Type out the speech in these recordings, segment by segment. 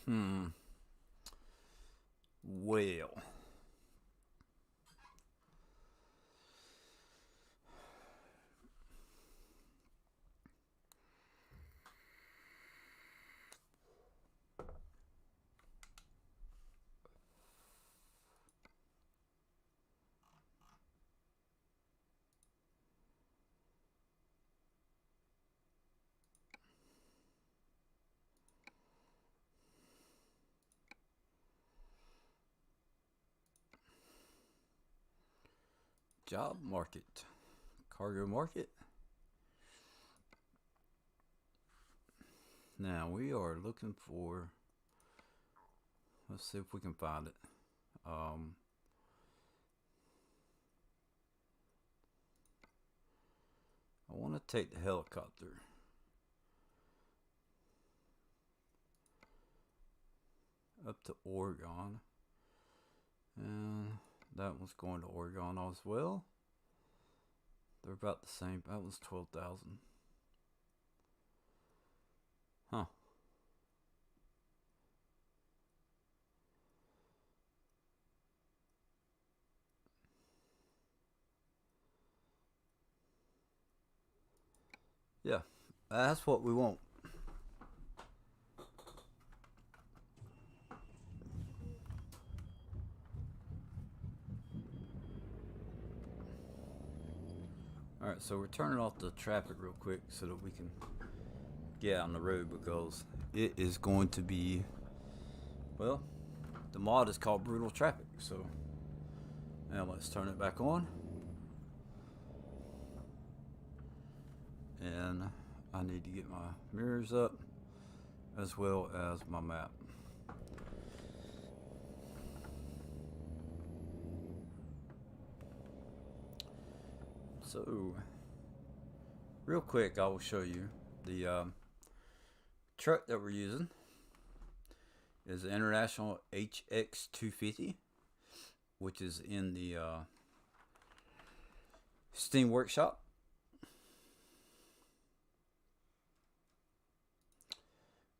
Hmm. Well, job market, cargo market. Now we are looking for. Let's see if we can find it. Um, I want to take the helicopter up to Oregon, and that one's going to Oregon as well. They're about the same. That was 12,000. Huh. Yeah, that's what we want. All right, so we're turning off the traffic real quick so that we can get on the road because it is going to be, well, the mod is called Brutal Traffic. So now let's turn it back on. And I need to get my mirrors up as well as my map. So, real quick, I will show you the truck that we're using is the International HX250, which is in the Steam Workshop.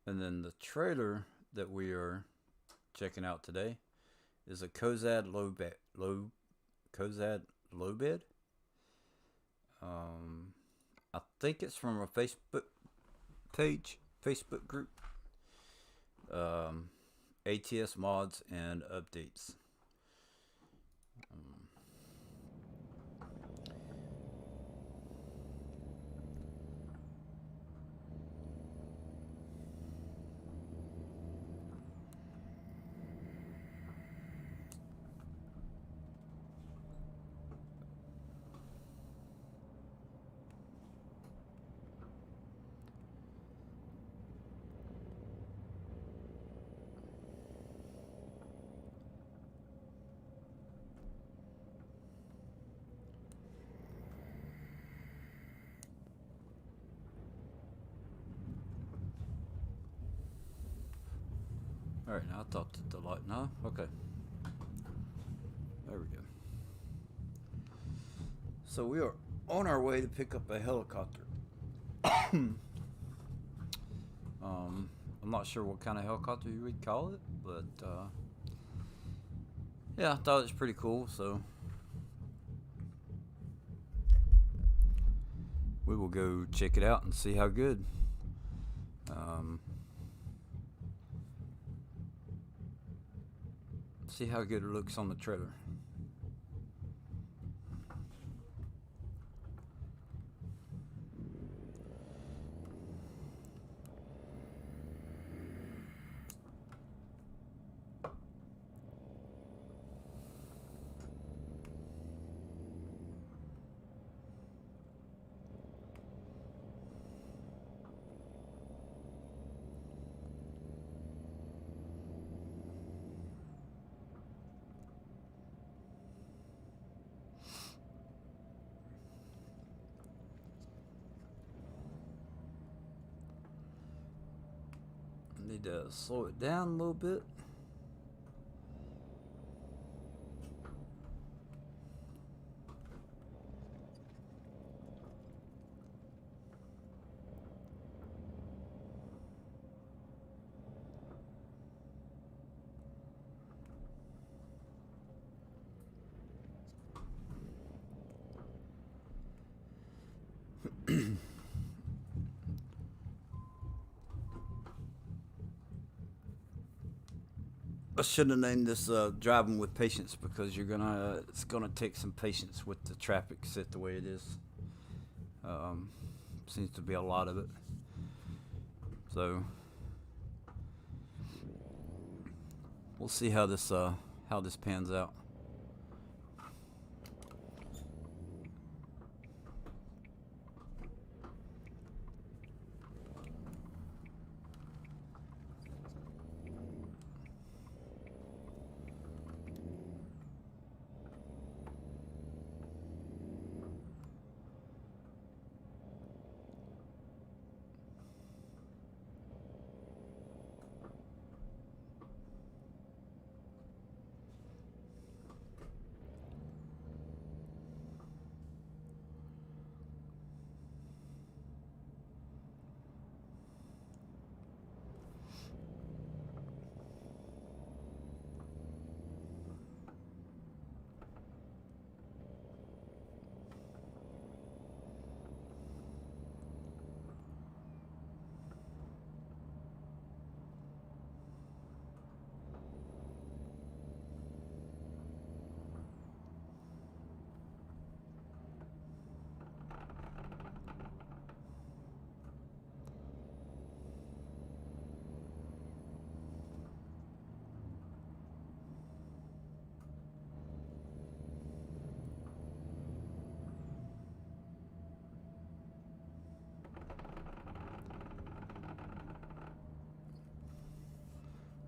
And then the trailer that we are checking out today is a Kozad low bed. I think it's from a Facebook page, Facebook group. ATS mods and updates. Alright, now I thought that the light. No? Okay. There we go. So we are on our way to pick up a helicopter. I'm not sure what kind of helicopter you would call it, but yeah, I thought it was pretty cool. So we will go check it out and see how good. See how good it looks on the trailer. I need to slow it down a little bit. I should have named this driving with patience because it's gonna take some patience with the traffic set the way it is. Um, Seems to be a lot of it. So we'll see how this pans out.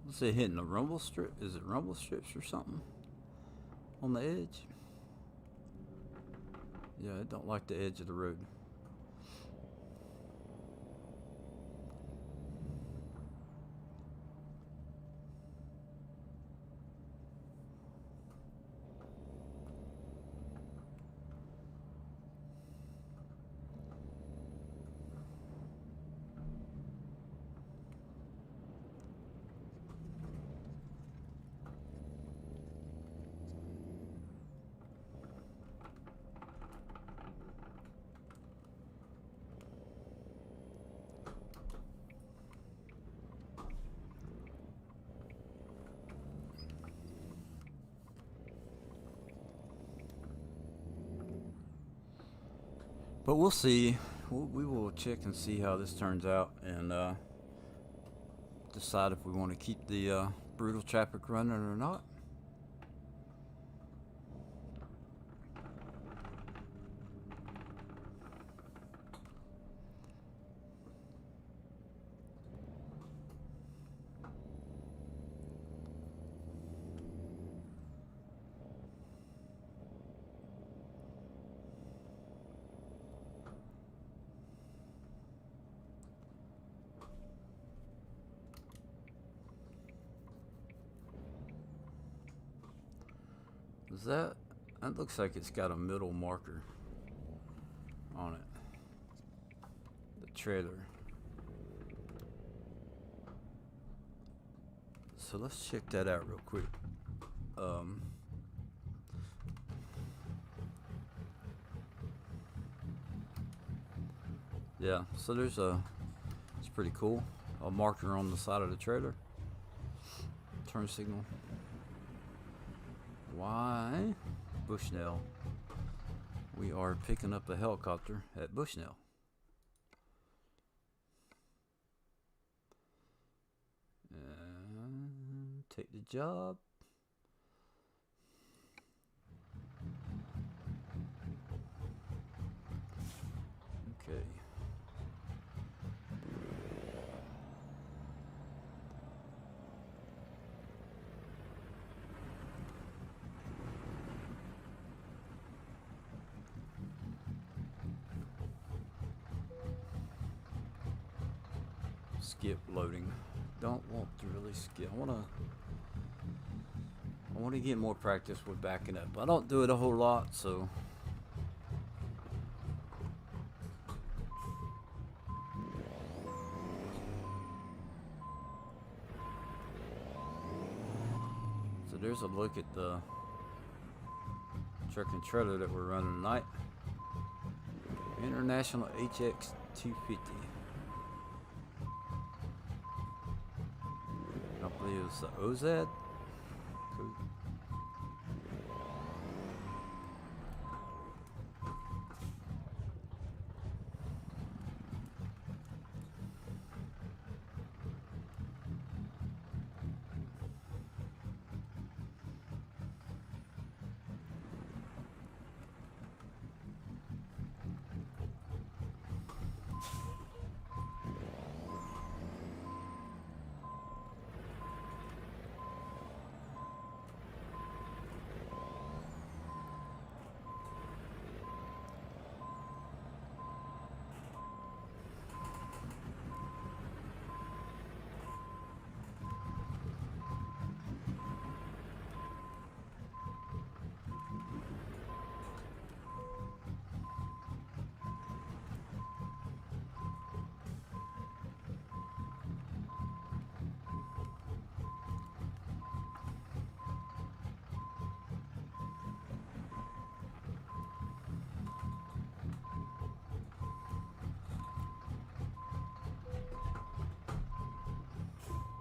What's it hitting? A rumble strip? Is it rumble strips or something on the edge? Yeah, I don't like the edge of the road. But we'll see. We will check and see how this turns out and decide if we want to keep the brutal traffic running or not. Is that looks like it's got a middle marker on it. The trailer. So let's check that out real quick. Yeah, so it's pretty cool. A marker on the side of the trailer. Turn signal. Why? Bushnell. We are picking up a helicopter at Bushnell. And take the job. Okay. Skip loading. Don't want to really skip. I want to get more practice with backing up. I don't do it a whole lot, so there's a look at the truck and trailer that we're running tonight. International HX 250. I believe it's the OZ.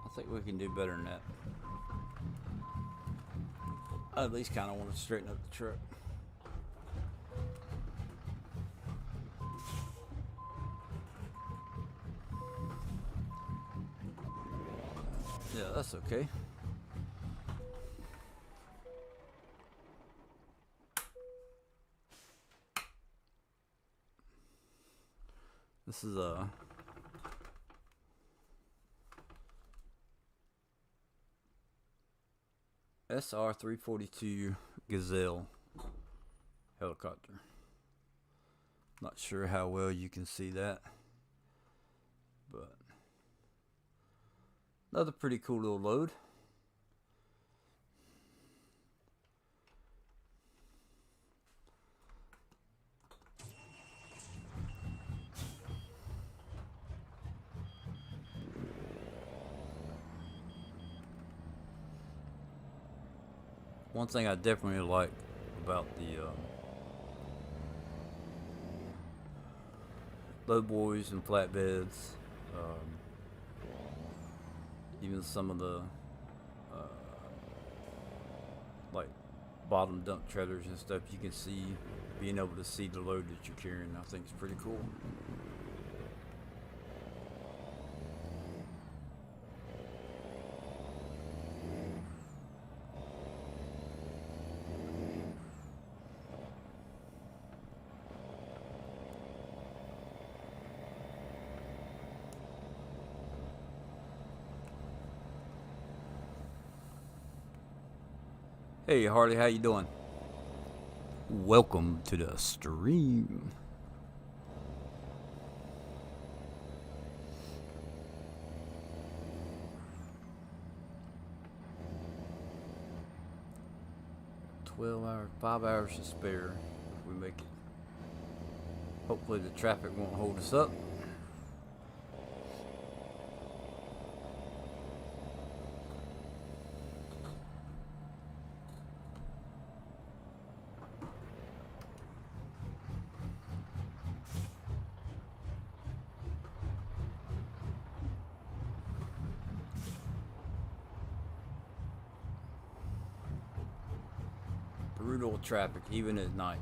I think we can do better than that. I at least kind of want to straighten up the truck. Yeah, that's okay. This is a SR-342 Gazelle helicopter. Not sure how well you can see that, but another pretty cool little load. One thing I definitely like about the low boys and flatbeds, even some of the like bottom dump trailers and stuff, you can see, being able to see the load that you're carrying, I think is pretty cool. Hey Harley, how you doing? Welcome to the stream. $12 hours, 5 hours to spare if we make it. Hopefully the traffic won't hold us up. Brutal traffic, even at night.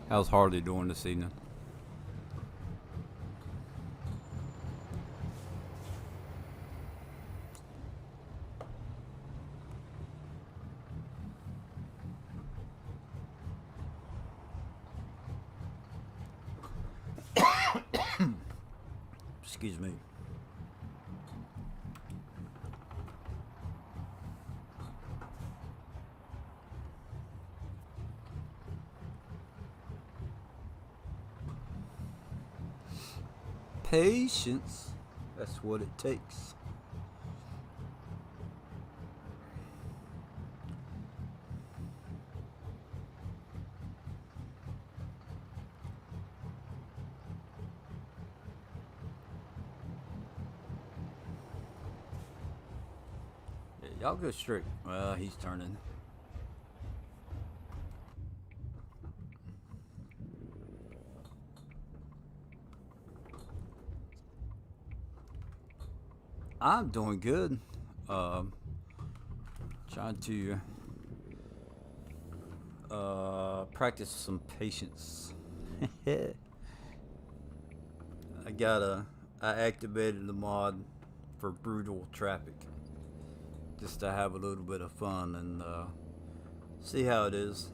How's Harley doing this evening? Excuse me. patience. That's what it takes. Yeah, y'all go straight. Well, he's turning. I'm doing good. Trying to practice some patience. I activated the mod for brutal traffic just to have a little bit of fun and see how it is.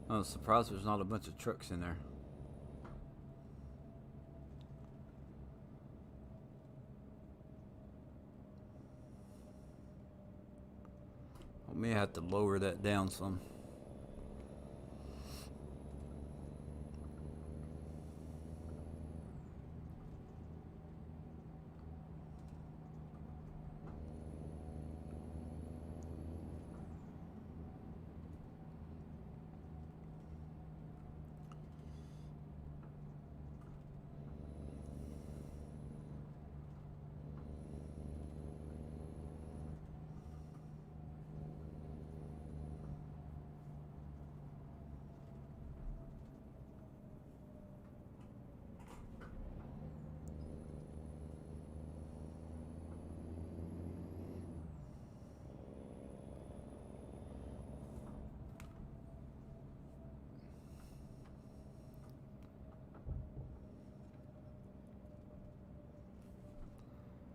I'm surprised there's not a bunch of trucks in there. I may have to lower that down some.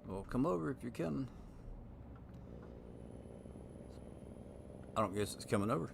Well, come over if you're coming. I don't guess it's coming over.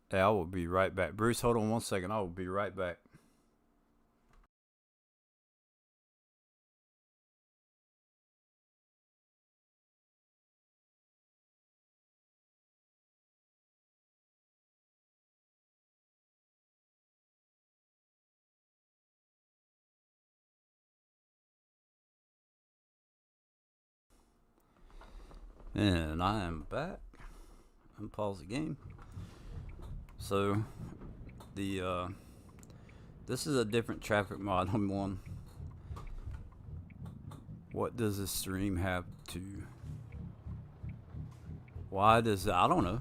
Hey, I will be right back. Bruce, hold on one second. I will be right back. And I am back. Unpause the game. So, this is a different traffic mod I'm on. What does this stream have to? Why does I don't know.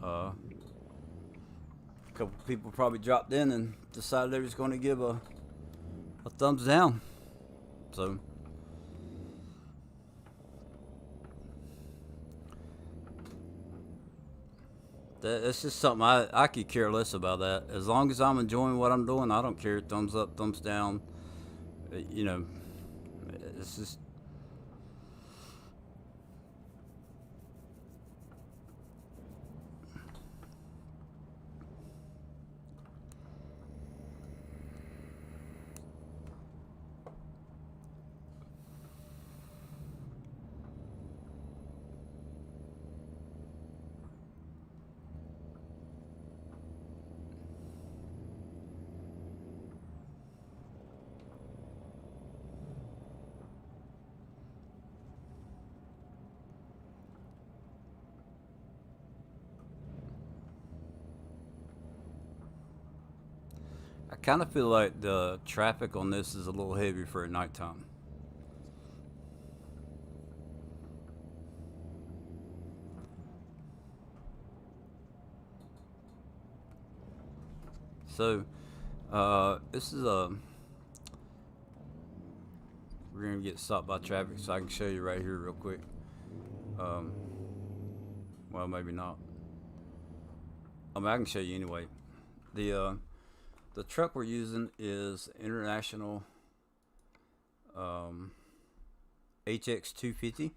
A couple people probably dropped in and decided they was going to give a thumbs down. So. It's just something I could care less about that. As long as I'm enjoying what I'm doing, I don't care. Thumbs up, thumbs down. You know, it's just. I kind of feel like the traffic on this is a little heavy for at nighttime. So, this is a. We're gonna get stopped by traffic, so I can show you right here real quick. Um, well, maybe not. I mean, I can show you anyway. The truck we're using is International HX 250,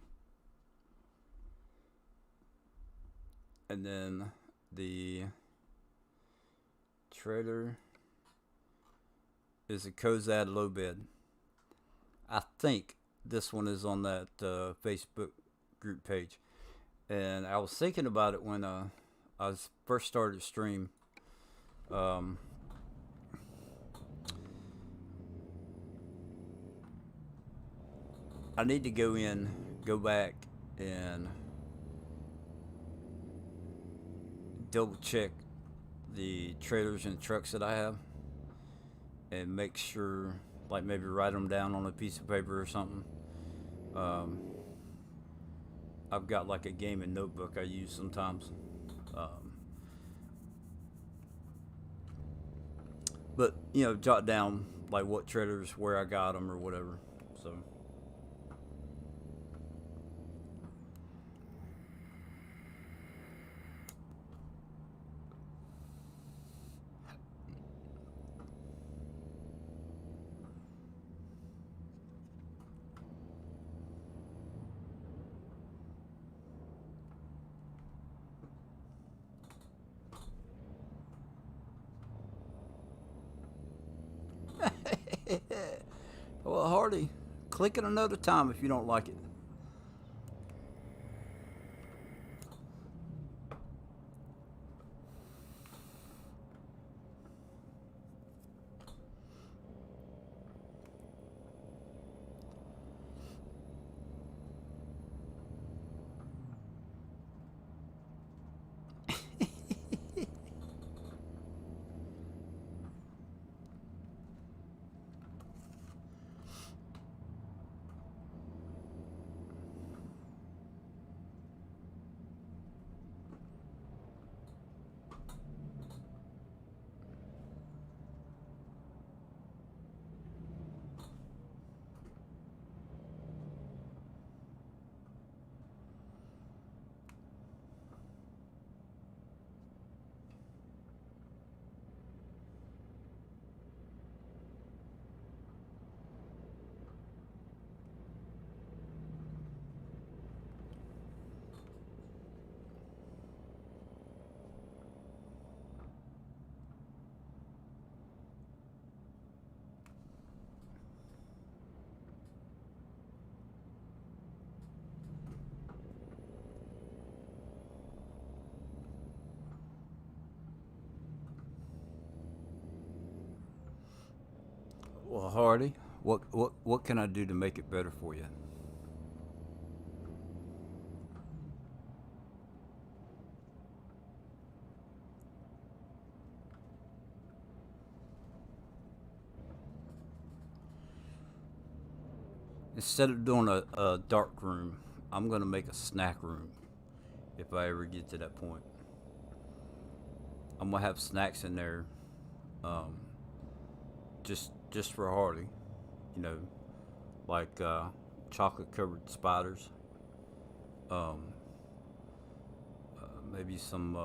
and then the trailer is a Kozad low bed. I think this one is on that Facebook group page, and I was thinking about it when I first started to stream. I need to go back, and double check the trailers and trucks that I have, and make sure, like maybe write them down on a piece of paper or something. Um, I've got like a gaming notebook I use sometimes. Um, but jot down like what trailers, where I got them, or whatever. So. Well, Hardy, click it another time if you don't like it. Well, Hardy, what can I do to make it better for you? Instead of doing a dark room, I'm gonna make a snack room. If I ever get to that point, I'm gonna have snacks in there, um, just for Hardy. You know, like chocolate covered spiders. Um, maybe some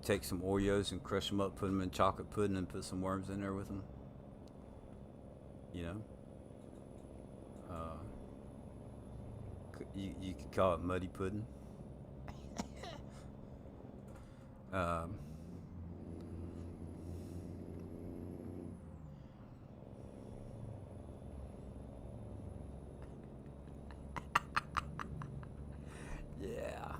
take some Oreos and crush them up, put them in chocolate pudding, and put some worms in there with them. You know, you could call it muddy pudding. Um, yeah.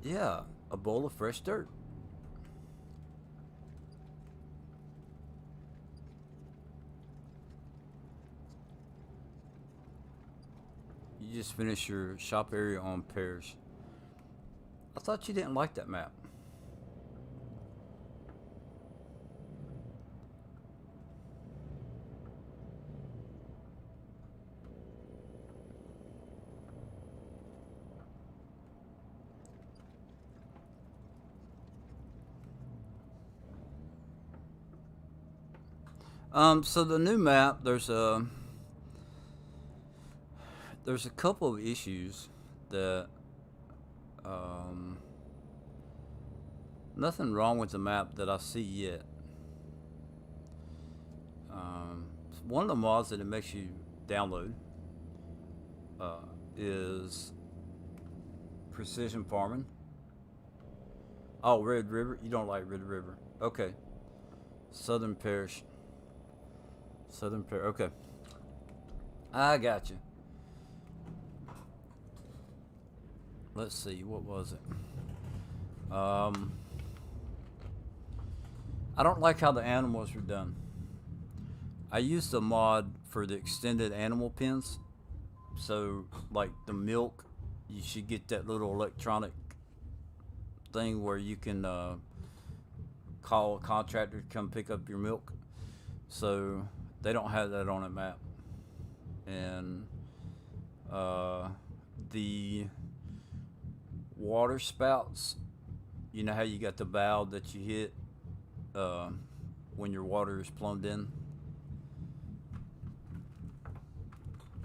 Yeah, a bowl of fresh dirt. You just finished your shop area on pears. I thought you didn't like that map. So the new map, there's a couple of issues that um, nothing wrong with the map that I see yet. Um, One of the mods that it makes you download uh, is precision farming. Oh, Red River. You don't like Red River? Okay. Southern Parish. Southern Parish. Okay. I got you. Let's see. What was it? I don't like how the animals were done. I used a mod for the extended animal pens. So, like the milk, you should get that little electronic thing where you can call a contractor to come pick up your milk. So, they don't have that on a map. And the water spouts, you know how you got the valve that you hit when your water is plumbed in?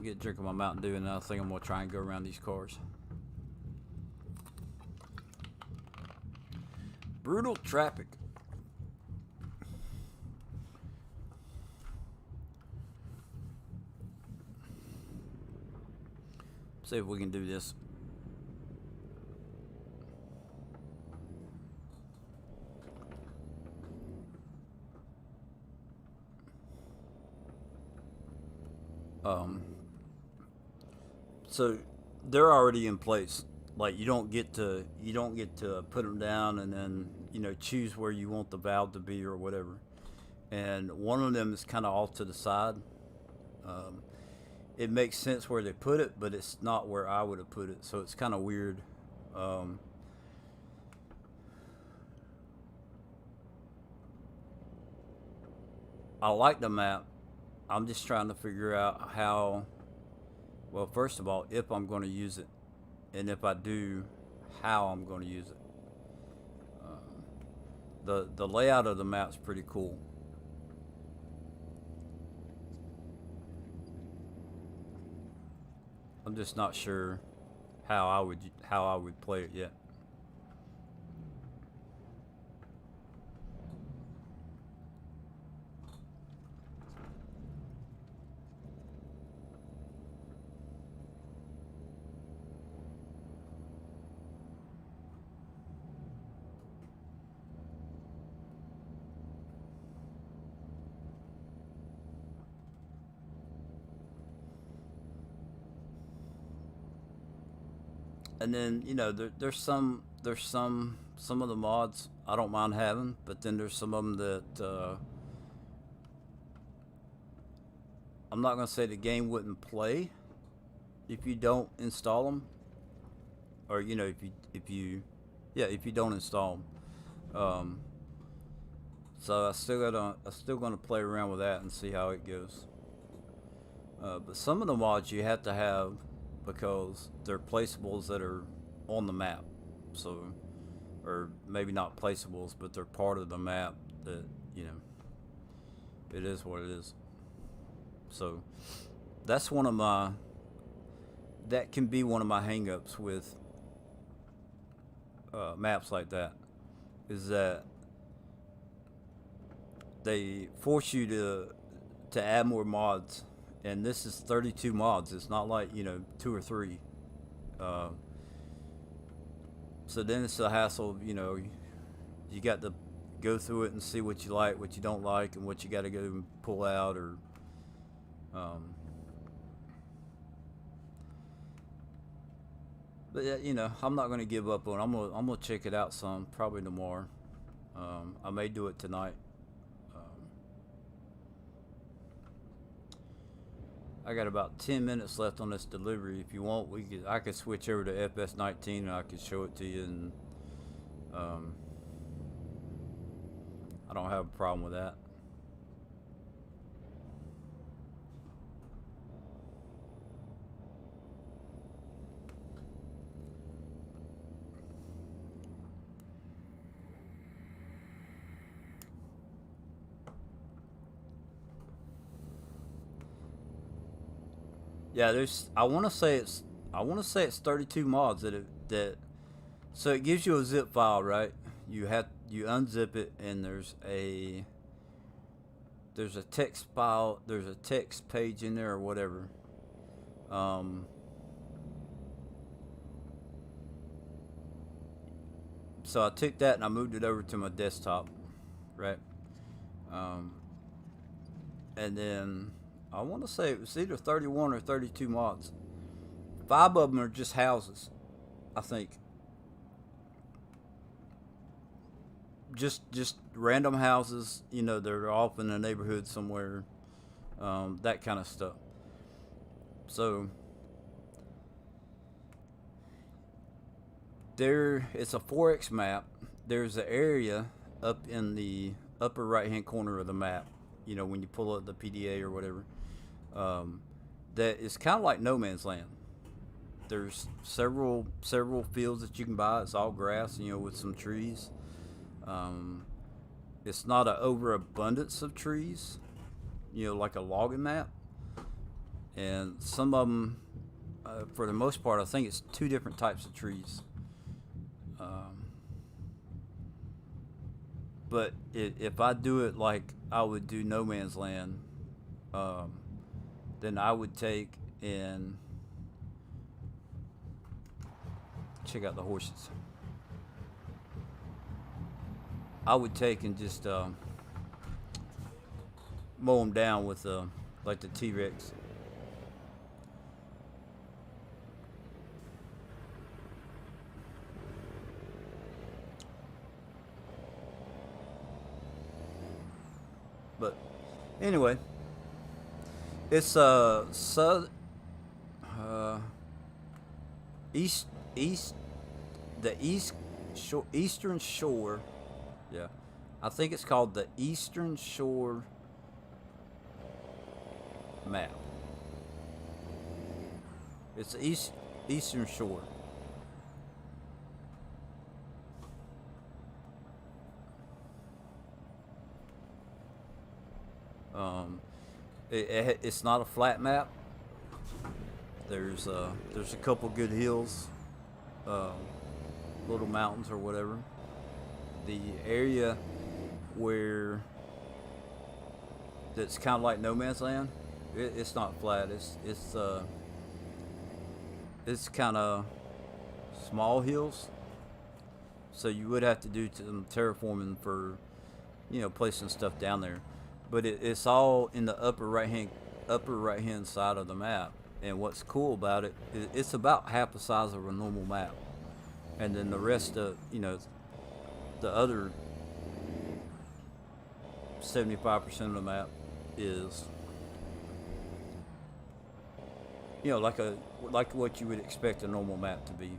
Get a drink of my Mountain Dew, and I think I'm going to try and go around these cars. Brutal traffic. See if we can do this. So they're already in place. Like you don't get to put them down and then choose where you want the valve to be or whatever. And one of them is kind of off to the side. It makes sense where they put it, but it's not where I would have put it. So it's kind of weird. I like the map. I'm just trying to figure out how. Well, first of all, if I'm going to use it, and if I do, how I'm going to use it. The layout of the map's pretty cool. I'm just not sure how I would play it yet. And then there's some of the mods I don't mind having, but then there's some of them that I'm not gonna say the game wouldn't play if you don't install them, or if you don't install them. So I still gonna play around with that and see how it goes. But some of the mods you have to have because they're placeables that are on the map. So, or maybe not placeables, but they're part of the map that, you know, it is what it is. So that's one of my, that can be one of my hangups with maps like that, is that they force you to add more mods, and this is 32 mods. It's not like, you know, 2 or 3. So then it's a hassle. You know, you got to go through it and see what you like, what you don't like, and what you got to go and pull out, or but yeah, you know, I'm not gonna give up on it. I'm gonna check it out some, probably tomorrow. I may do it tonight. I got about 10 minutes left on this delivery. If you want, I could switch over to FS19 and I could show it to you, and I don't have a problem with that. Yeah, I want to say it's 32 mods that. So it gives you a zip file, right? You unzip it, and there's a text file, there's a text page in there or whatever. So I took that and I moved it over to my desktop, right? And then I want to say it was either 31 or 32 mods. 5 of them are just houses, I think. Just random houses, you know, they're off in a neighborhood somewhere, that kind of stuff. So it's a 4X map. There's an area up in the upper right hand corner of the map, you know, when you pull up the PDA or whatever, that is kind of like no man's land. There's several fields that you can buy. It's all grass, you know, with some trees. It's not an overabundance of trees, you know, like a logging map. And some of them, for the most part, I think it's 2 different types of trees. But if I do it like I would do no man's land, then I would take and check out the horses. I would take and just mow them down with like the T-Rex. But anyway, it's eastern shore. Yeah, I think it's called the Eastern Shore map. It's the Eastern Shore. It's not a flat map. There's a couple good hills, little mountains or whatever. The area where that's kind of like no man's land, it's not flat. It's kind of small hills. So you would have to do some terraforming for, you know, placing stuff down there. But it's all in the upper right hand side of the map. And what's cool about it is it's about half the size of a normal map. And then the rest of, you know, the other 75% of the map is, you know, like what you would expect a normal map to be.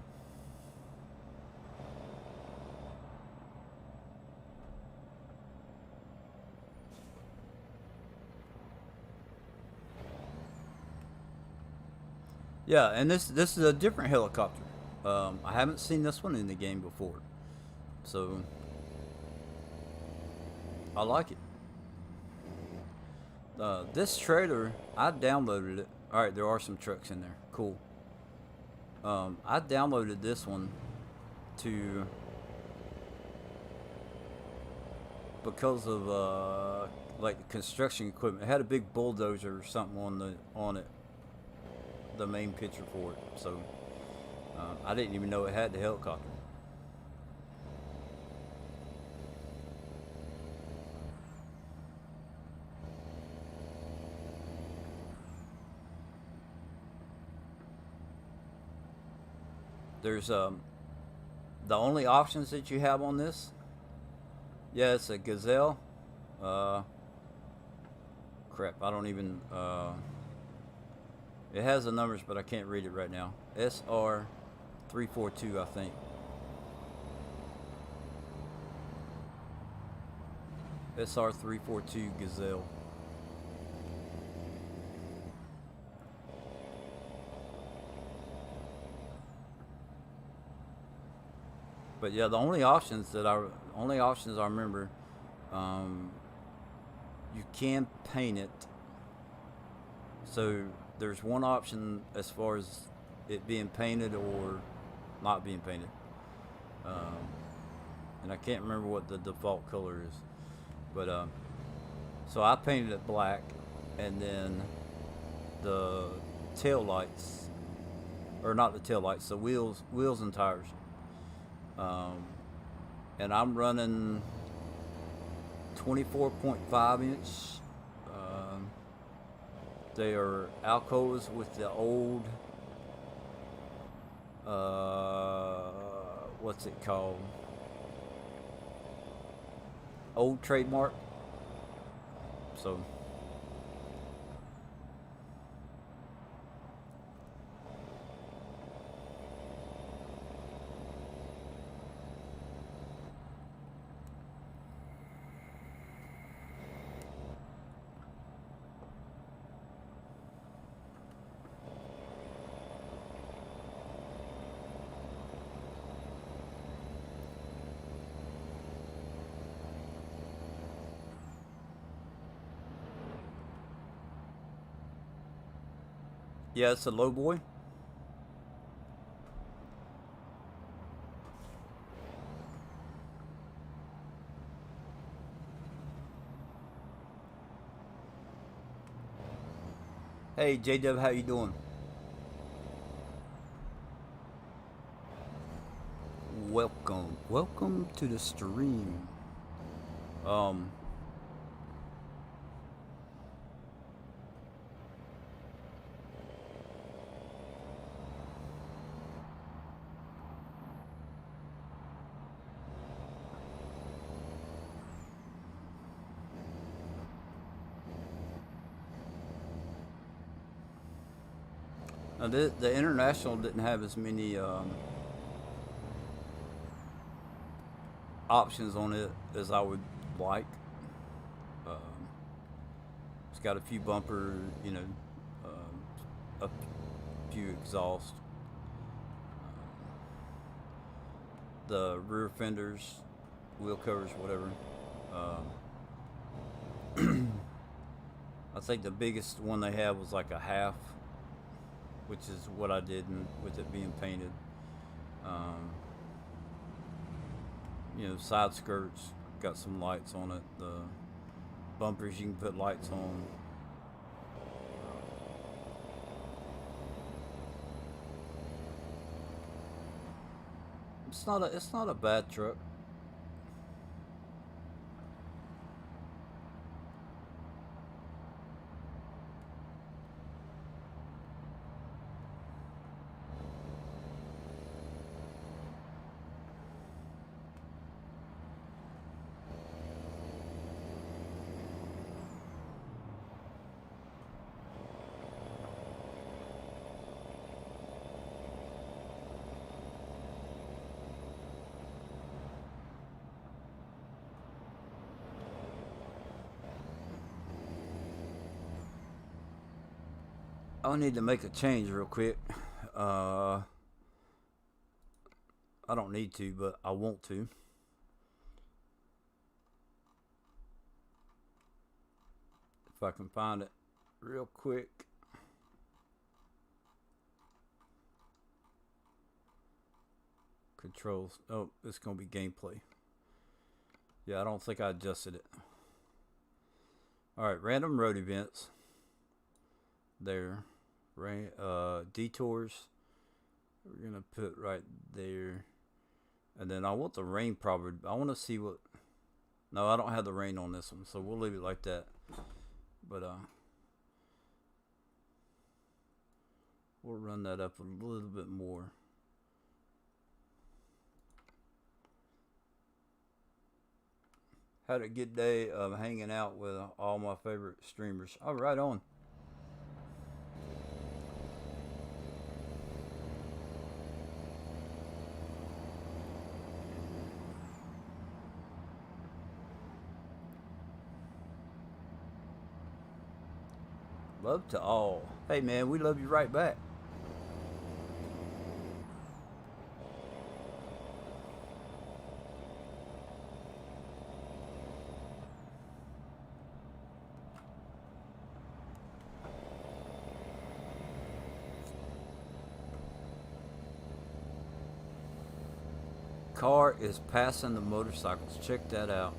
Yeah, and this is a different helicopter. I haven't seen this one in the game before, so I like it. This trailer, I downloaded it. All right, there are some trucks in there. Cool. I downloaded this one to because of like the construction equipment. It had a big bulldozer or something on it, the main picture for it. So I didn't even know it had the helicopter. There's the only options that you have on this. Yeah, it's a Gazelle. Uh, Crap, I don't even. It has the numbers, but I can't read it right now. SR 342, I think. SR 342 Gazelle. But yeah, the only options I remember, um, you can paint it. So there's one option as far as it being painted or not being painted, um, and I can't remember what the default color is. But so I painted it black, and then the tail lights, or not the tail lights, the wheels and tires. Um, and I'm running 24.5 inch. Um, they are Alcoas with the old, what's it called? Old trademark. So yeah, it's a low boy. Hey JW, how you doing? Welcome to the stream. Um, now the international didn't have as many options on it as I would like. Um, it's got a few bumper, a few exhaust, the rear fenders, wheel covers, whatever. I think the biggest one they have was like a half, which is what I did with it being painted. Um, Side skirts got some lights on it. The bumpers you can put lights on. It's not a bad truck. I'll need to make a change real quick. I don't need to, but I want to. If I can find it real quick. Controls. Oh, it's going to be gameplay. Yeah, I don't think I adjusted it. Alright, random road events. There. Detours. We're going to put right there. And then I want the rain probably. I want to see what... No, I don't have the rain on this one, so we'll leave it like that. But, we'll run that up a little bit more. Had a good day of hanging out with all my favorite streamers. Oh, right on. Love to all. Hey man, we love you right back. Car is passing the motorcycles. Check that out.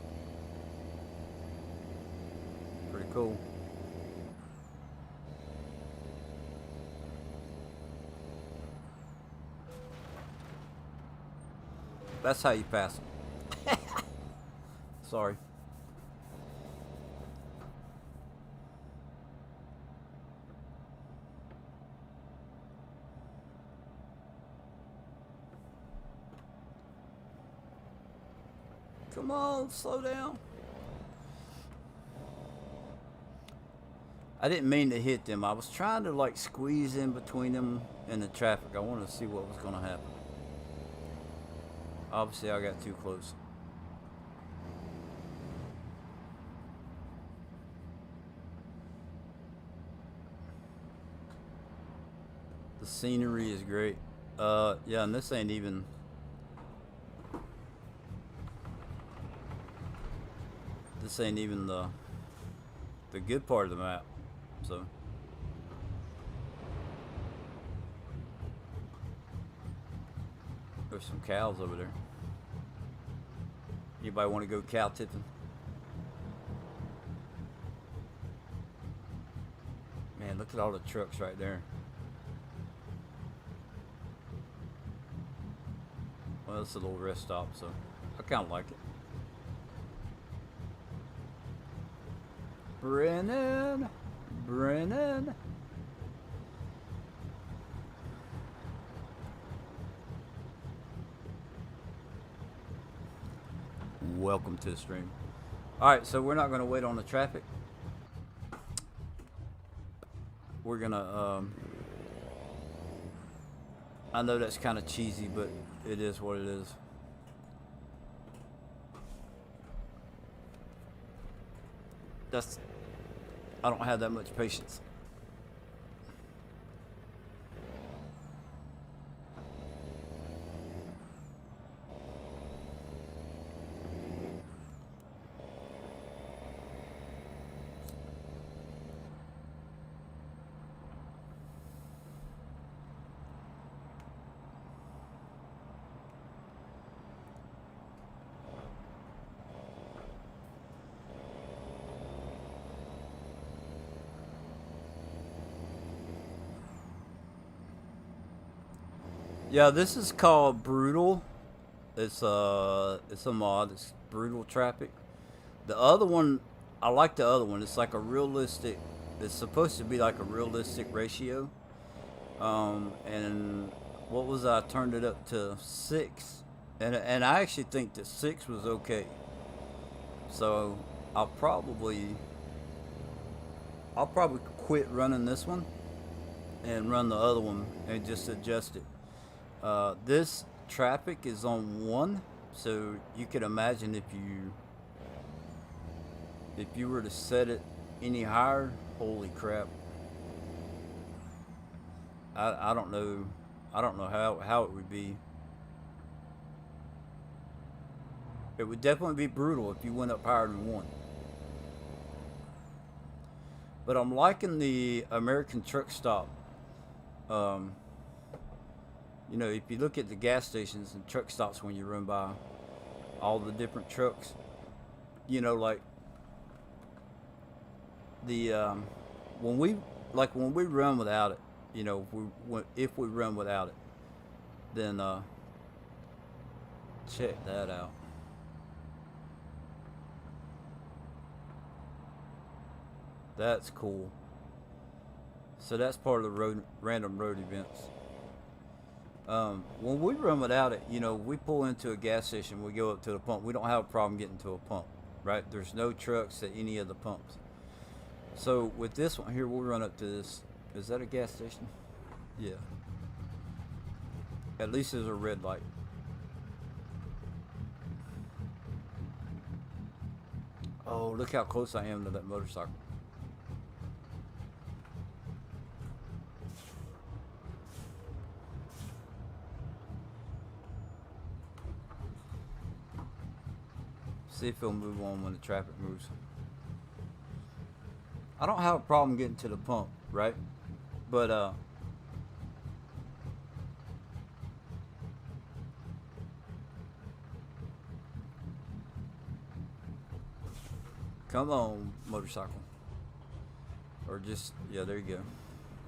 Pretty cool. That's how you pass them. Sorry. Come on, slow down. I didn't mean to hit them. I was trying to like squeeze in between them and the traffic. I wanted to see what was going to happen. Obviously, I got too close. The scenery is great. Yeah, and this ain't even... This ain't even the good part of the map, so. There's some cows over there. Anybody want to go cow tipping? Man, look at all the trucks right there. Well, it's a little rest stop, so I kind of like it. Brennan. Welcome to the stream. Alright, so we're not going to wait on the traffic. We're going to, I know that's kind of cheesy, but it is what it is. I don't have that much patience. Yeah, this is called Brutal. It's a mod. It's Brutal Traffic. The other one, I like the other one. It's like a realistic. It's supposed to be like a realistic ratio. And what was I turned it up to 6, and I actually think that 6 was okay. So I'll probably quit running this one and run the other one and just adjust it. This traffic is on 1, so you could imagine if you were to set it any higher, holy crap. I don't know. I don't know how it would be. It would definitely be brutal if you went up higher than one. But I'm liking the American truck stop. Um, you know, if you look at the gas stations and truck stops when you run by all the different trucks, you know, like the when we when we run without it, you know, if we run without it, then check that out. That's cool. So that's part of the random road events. When we run without it, you know, we pull into a gas station, we go up to the pump. We don't have a problem getting to a pump, right? There's no trucks at any of the pumps. So with this one here, we'll run up to this. Is that a gas station? Yeah. At least there's a red light. Oh, look how close I am to that motorcycle. See if he'll move on when the traffic moves. I don't have a problem getting to the pump, right? But come on, motorcycle. Or just, yeah, there you go.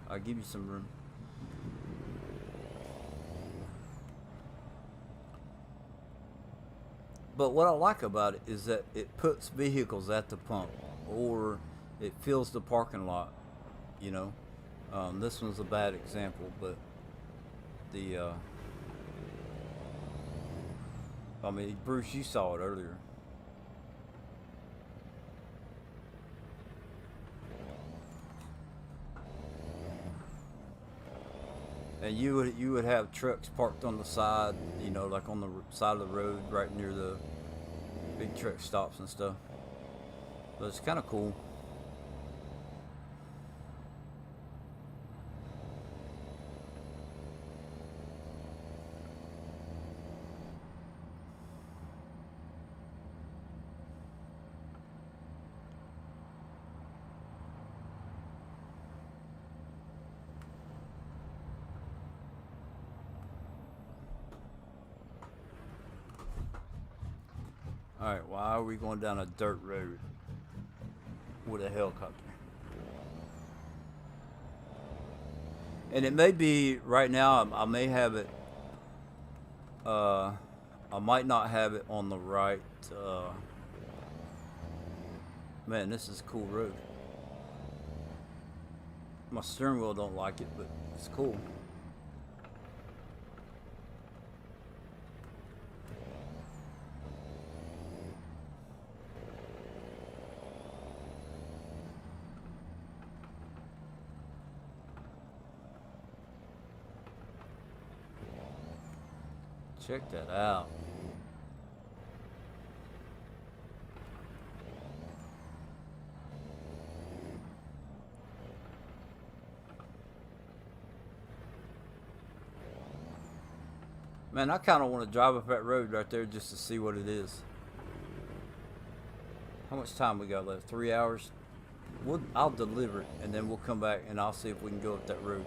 I'll give you some room. But what I like about it is that it puts vehicles at the pump, or it fills the parking lot. You know, this one's a bad example, but the I mean, Bruce, you saw it earlier. And you would have trucks parked on the side, you know, like on the side of the road, right near the big truck stops and stuff. But it's kind of cool. All right, why are we going down a dirt road with a helicopter? And it may be right now. I may have it. Uh, I might not have it on the right. Man, this is a cool road. My steering wheel don't like it, but it's cool. Check that out. Man, I kind of want to drive up that road right there just to see what it is. How much time we got left? 3 hours? I'll deliver it, and then we'll come back and I'll see if we can go up that road.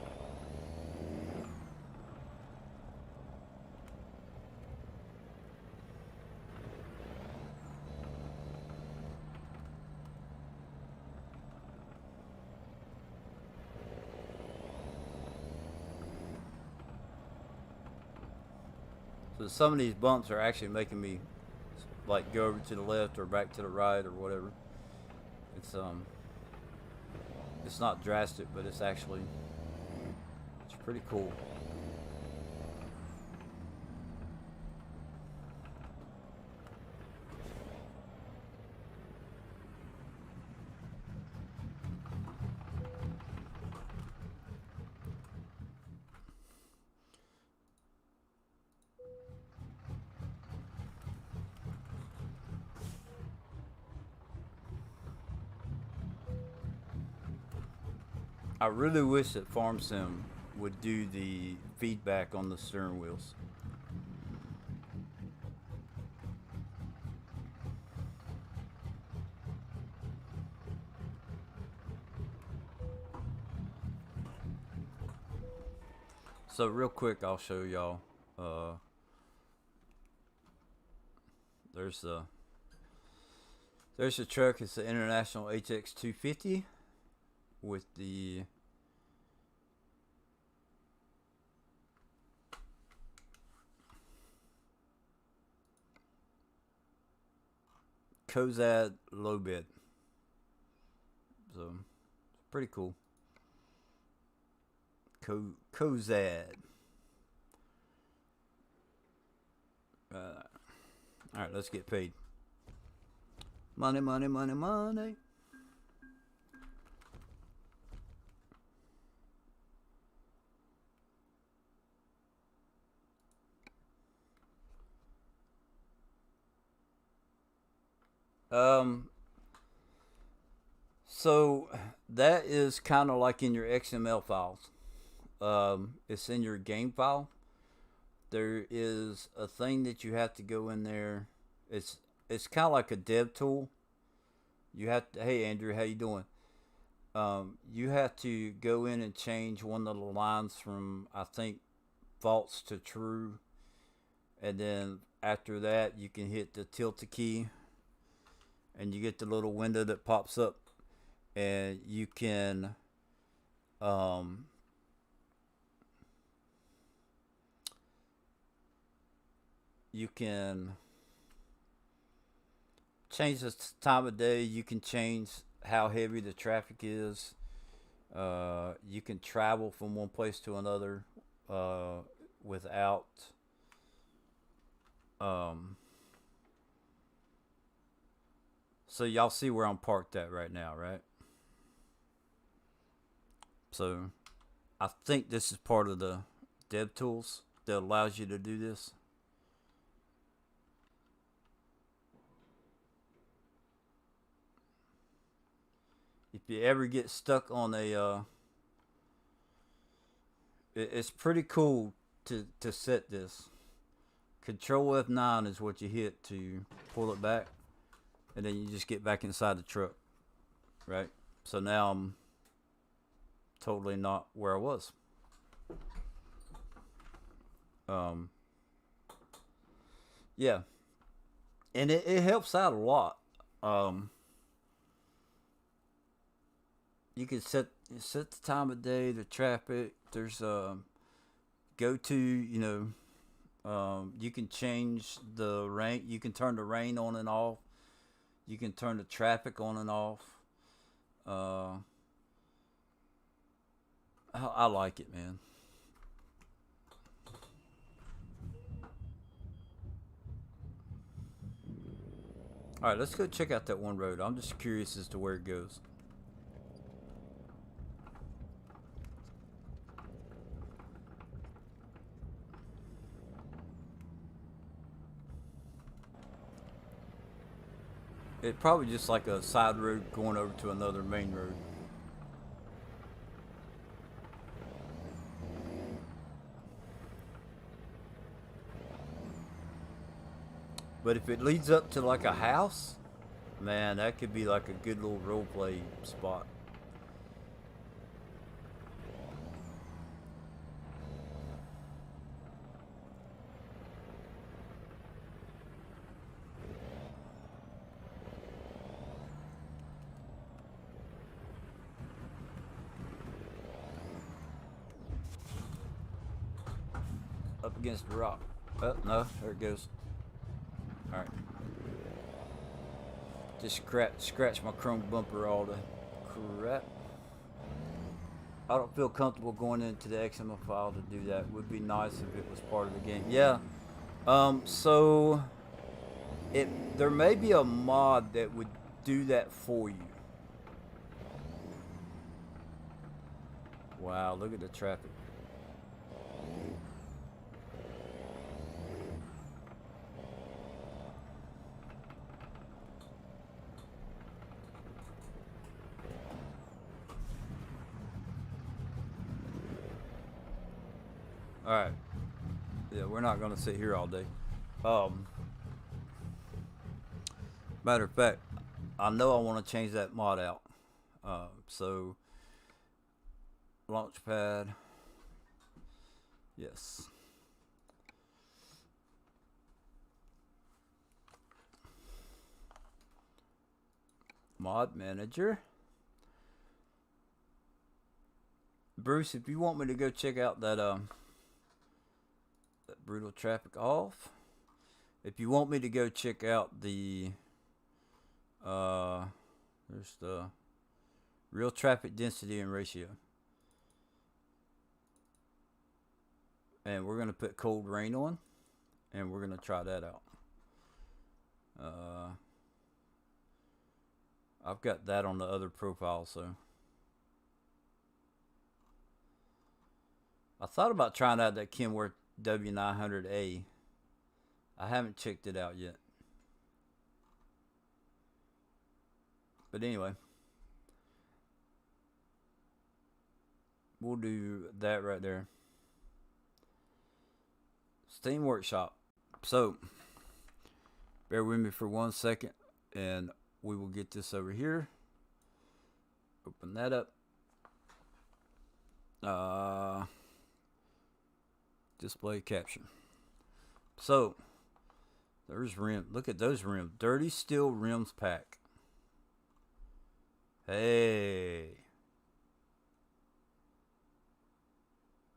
So some of these bumps are actually making me like go over to the left or back to the right or whatever. It's it's not drastic, but it's actually it's pretty cool. I really wish that Farm Sim would do the feedback on the steering wheels. So real quick, I'll show y'all. There's the truck. It's the International HX 250 with the Kozad low bed. So pretty cool. Kozad. All right, let's get paid. Money, money, money, money. So that is kind of like in your XML files. It's in your game file. There is a thing that you have to go in there. It's kind of like a dev tool. You have to, hey Andrew, how you doing? You have to go in and change one of the lines from, I think, false to true, and then after that you can hit the tilde key, and you get the little window that pops up, and you can change the time of day. You can change how heavy the traffic is. You can travel from one place to another without so y'all see where I'm parked at right now, right? So I think this is part of the dev tools that allows you to do this. If you ever get stuck on a it's pretty cool to set this. Control F9 is what you hit to pull it back, and then you just get back inside the truck, right? So now I'm totally not where I was. Yeah, and it helps out a lot. You can set the time of day, the traffic. There's go to, you can change the rain. You can turn the rain on and off. You can turn the traffic on and off. I like it, man. All right, let's go check out that one road. I'm just curious as to where it goes. It's probably just like a side road going over to another main road. But if it leads up to like a house, man, that could be like a good little role play spot. Up against the rock. Oh, no, there it goes. Alright. Just scratch my chrome bumper all the crap. I don't feel comfortable going into the XML file to do that. Would be nice if it was part of the game. Yeah. So there may be a mod that would do that for you. Wow, look at the traffic. All right. Yeah, we're not gonna sit here all day. Um, Matter of fact, I know I want to change that mod out. So Launchpad, yes. Mod manager. Bruce, if you want me to go check out that brutal traffic off, if you want me to go check out the there's the real traffic density and ratio, and we're gonna put cold rain on, and we're gonna try that out. I've got that on the other profile, so I thought about trying out that Kenworth W900A. I haven't checked it out yet. But anyway, we'll do that right there. Steam Workshop. So, bear with me for 1 second, and we will get this over here. Open that up. Display capture. So, there's rim. Look at those rims. Dirty Steel Rims pack. Hey.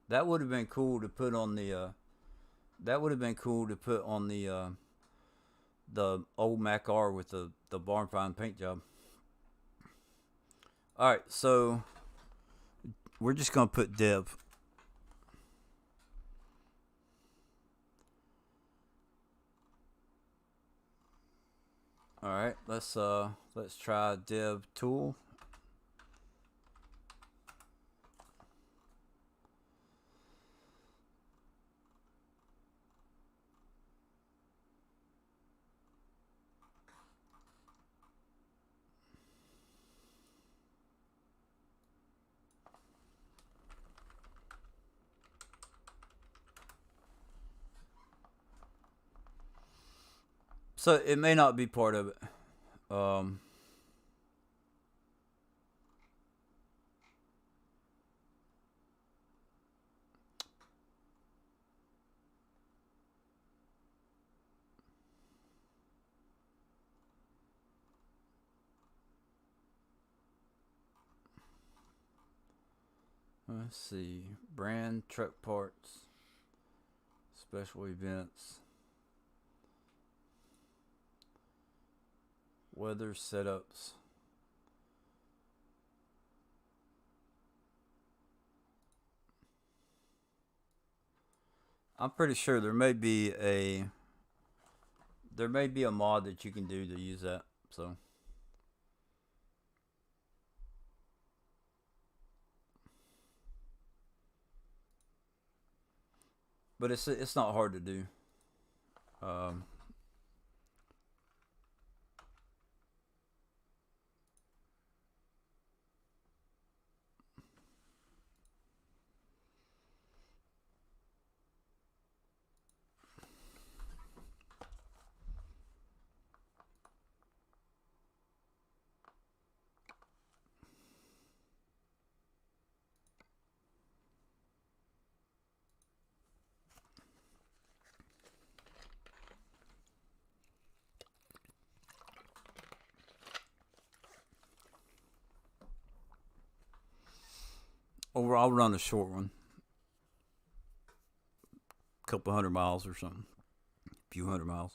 That would have been cool to put on the the old Mac R with the barn find paint job. Alright, so we're just gonna put Dev. Alright, let's try Dev tool. So it may not be part of it. Let's see. Brand, truck parts, special events, weather setups. I'm pretty sure there may be a mod that you can do to use that. So but it's not hard to do. Or I'll run a short one, a couple 100 miles or something, a few 100 miles.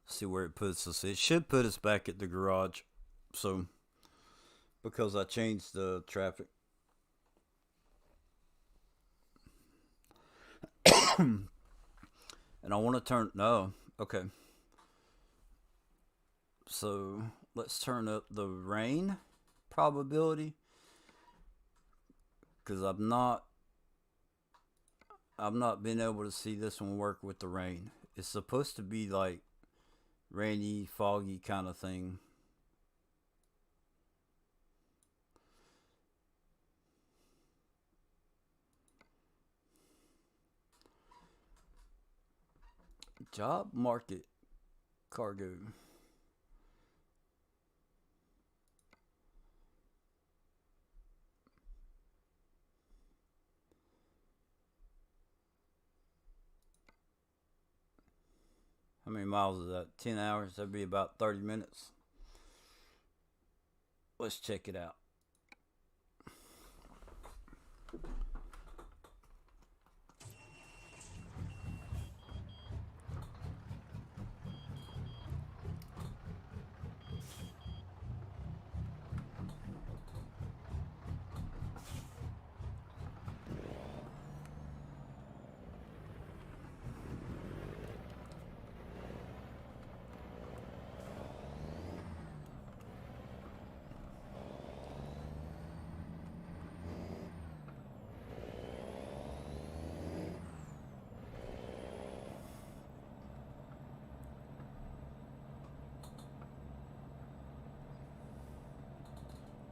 See where it puts us. It should put us back at the garage. So because I changed the traffic. And I want to turn no. Okay. So let's turn up the rain probability, because I've not been able to see this one work with the rain. It's supposed to be like rainy, foggy kind of thing. Job market cargo. How many miles is that? 10 hours? That'd be about 30 minutes. Let's check it out.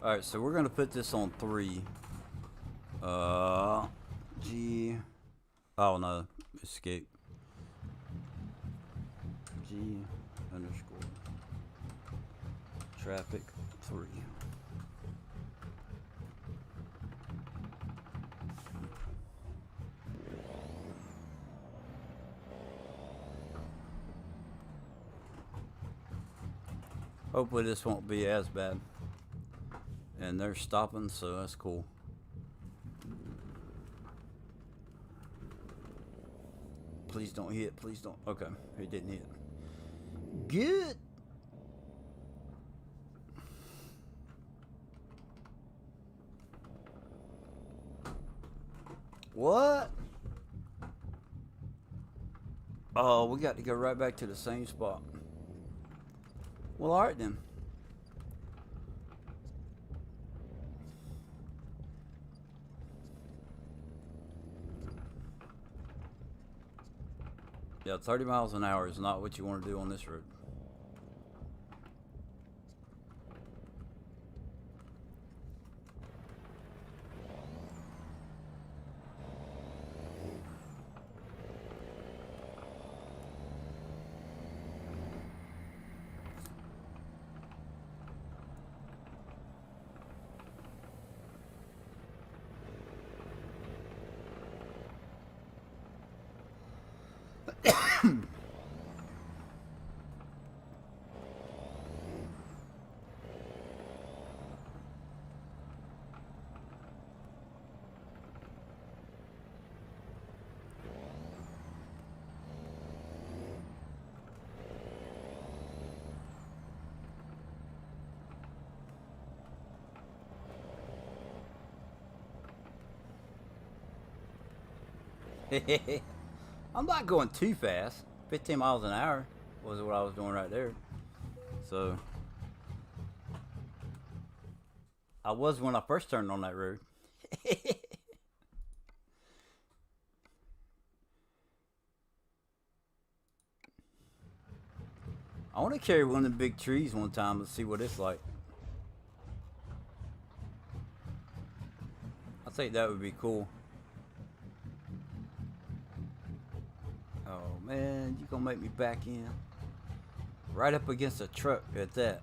Alright, so we're going to put this on 3. G. Oh no, escape. G underscore traffic 3. Hopefully this won't be as bad. And they're stopping, so that's cool. Please don't hit, please don't. Okay, he didn't hit. Good. What? Oh, we got to go right back to the same spot. Well, alright then. Yeah, 30 miles an hour is not what you want to do on this road. I'm not going too fast. 15 miles an hour was what I was doing right there. So I was when I first turned on that road. I want to carry one of the big trees one time and see what it's like. I think that would be cool. Oh man, you gonna make me back in? Right up against a truck at that.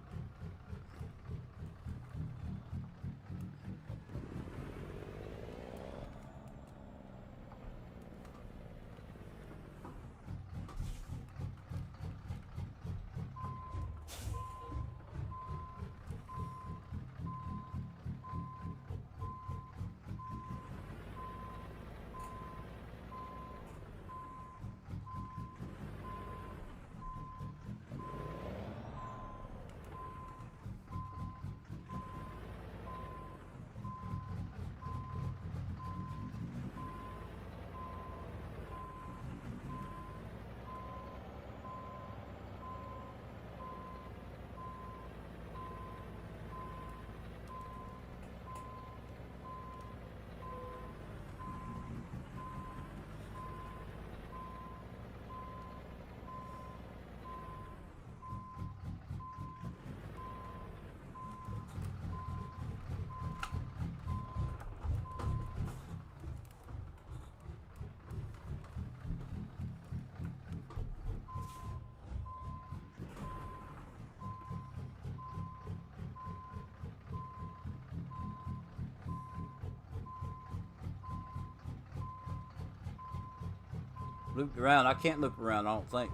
Looped around. I can't loop around, I don't think.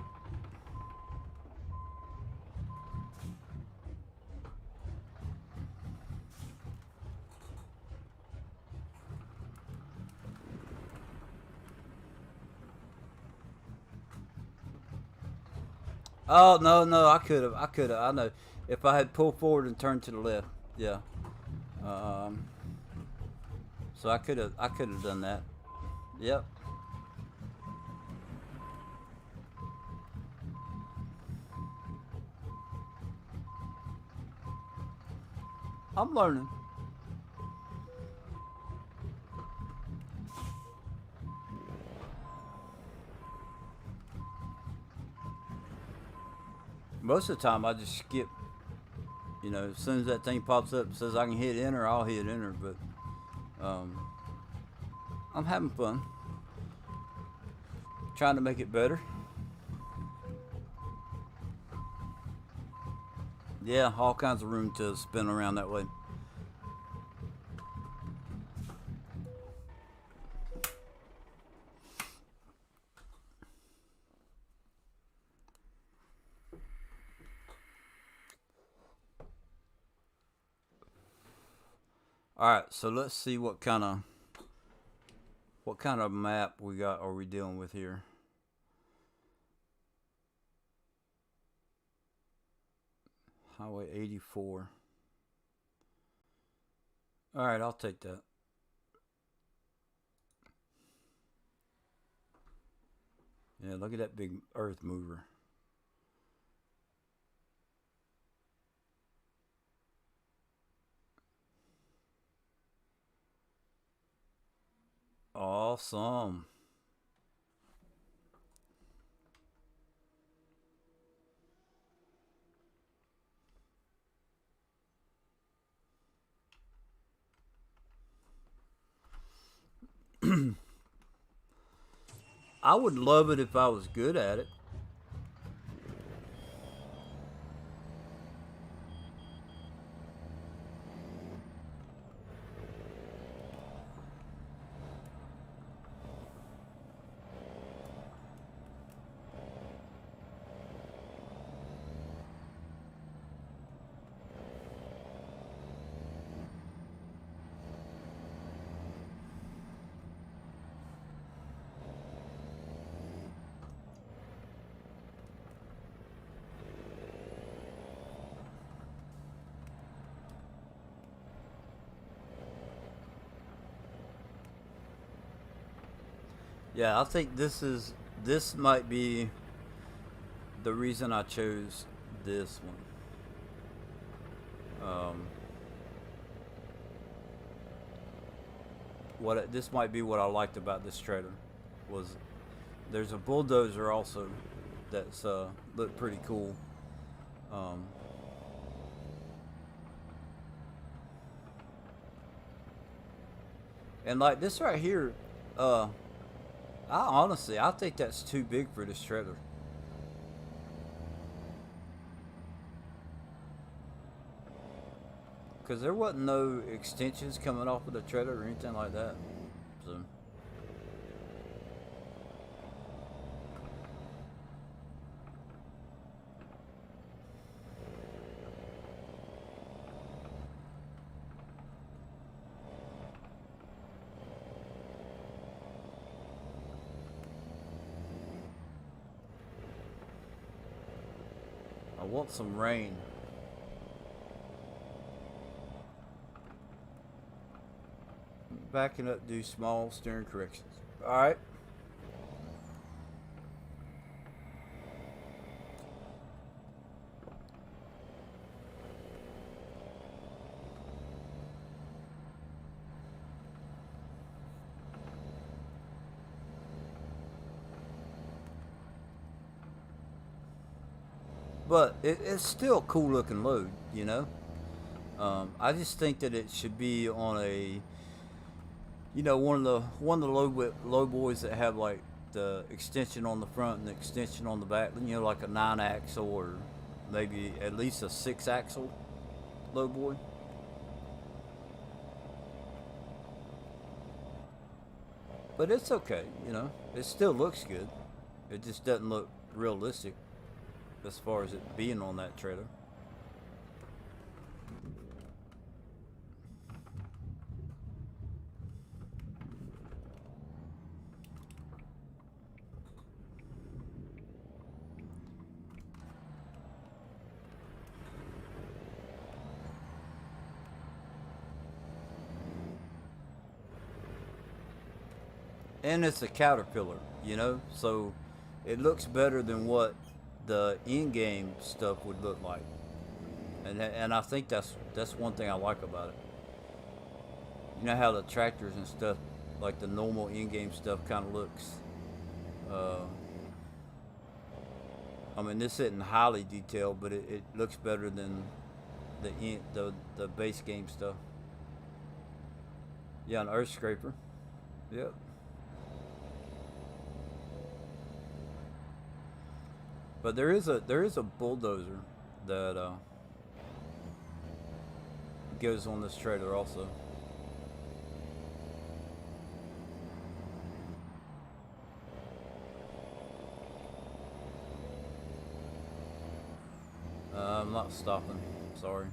Oh, no, no, I could have. I know. If I had pulled forward and turned to the left. Yeah. Um, so I could have done that. Yep. I'm learning. Most of the time, I just skip. You know, as soon as that thing pops up and says I can hit enter, I'll hit enter. But um, I'm having fun. Trying to make it better. Yeah, all kinds of room to spin around that way. All right, so let's see what kind of map we got. Are we dealing with here? Highway 84. All right, I'll take that. Yeah, look at that big earth mover. Awesome. I would love it if I was good at it. Yeah, I think this might be the reason I chose this one. This might be what I liked about this trailer was there's a bulldozer also that's looked pretty cool. Um, and like this right here, I think that's too big for this trailer. Because there wasn't no extensions coming off of the trailer or anything like that. So. I want some rain. Backing up, do small steering corrections. Alright. But it's still a cool looking load, you know? I just think that it should be on a, you know, one of the low boys that have like the extension on the front and the extension on the back. You know, like a 9-axle or maybe at least a 6-axle low boy. But it's okay, you know. It still looks good. It just doesn't look realistic as far as it being on that trailer. And it's a caterpillar, you know, so it looks better than what the in-game stuff would look like, and I think that's one thing I like about it. You know how the tractors and stuff, like the normal in-game stuff, kind of looks. Uh, I mean, this isn't highly detailed, but it looks better than the base game stuff. Yeah, an earth scraper. Yep. But there is a bulldozer that goes on this trailer also. I'm not stopping. Sorry.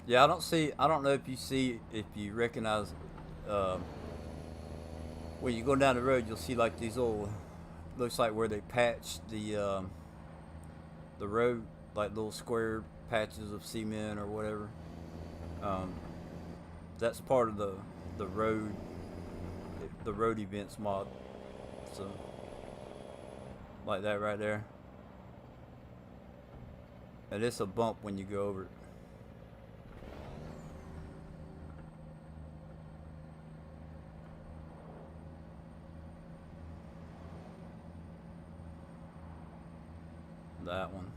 Yeah, I don't see. I don't know if you see, if you recognize. Um, when you go down the road, you'll see like these little. Looks like where they patched the road, like little square patches of cement or whatever. Um, that's part of the road the road events mod. So like that right there, and it's a bump when you go over it. That one.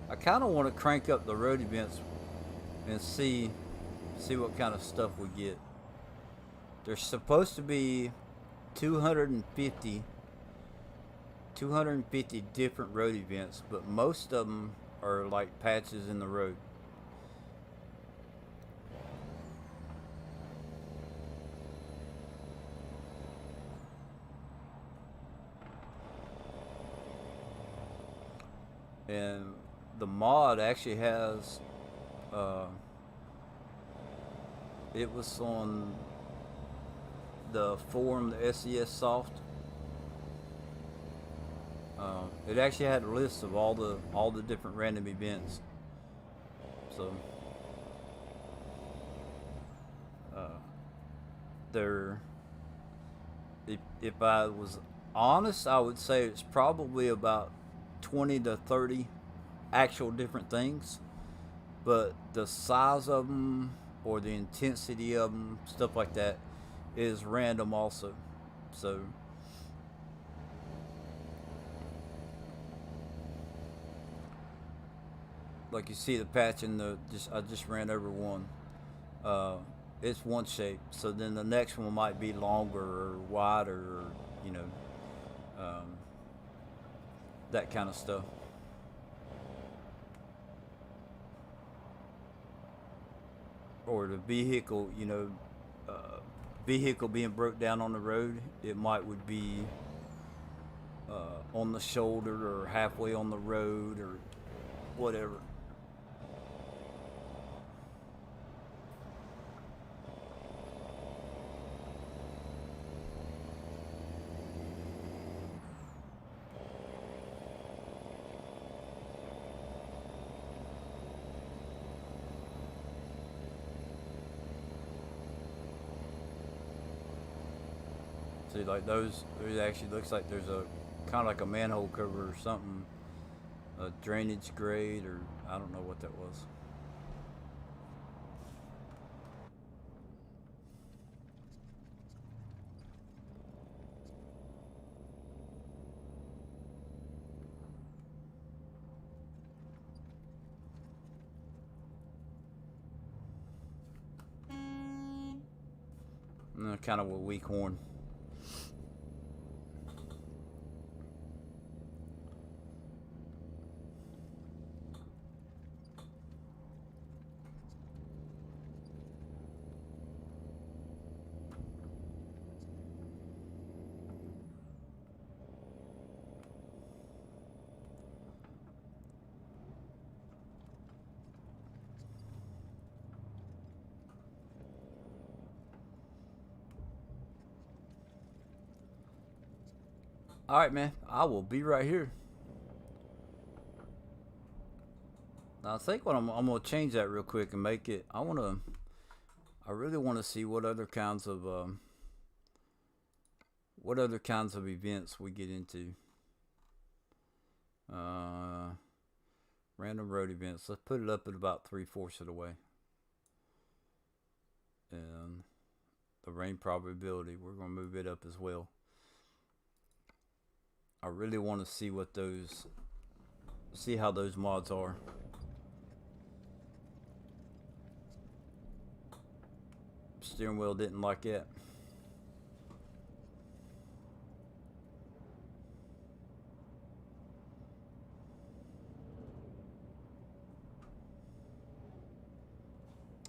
I kind of want to crank up the road events and see what kind of stuff we get. There's supposed to be 250 250 different road events, but most of them are like patches in the road. And the mod actually has uh, it was on the forum, the SES soft. It actually had a list of all the different random events. So uh, there, if I was honest, I would say it's probably about 20 to 30 actual different things, but the size of them or the intensity of them, stuff like that, is random also. So like you see the patch in the just I just ran over one. Uh, it's one shape, so then the next one might be longer or wider, or you know, um, that kind of stuff. Or the vehicle, vehicle being broke down on the road, it might would be on the shoulder or halfway on the road or whatever. See, like those, it actually looks like there's a kind of like a manhole cover or something, a drainage grate, or I don't know what that was. Kind of a weak horn. All right, man. I will be right here. Now, I think what I'm gonna change that real quick and make it. I really want to see what other kinds of events we get into. Random road events. Let's put it up at about 3/4 of the way. And the rain probability, we're gonna move it up as well. I really want to see how those mods are. Steering wheel didn't like it.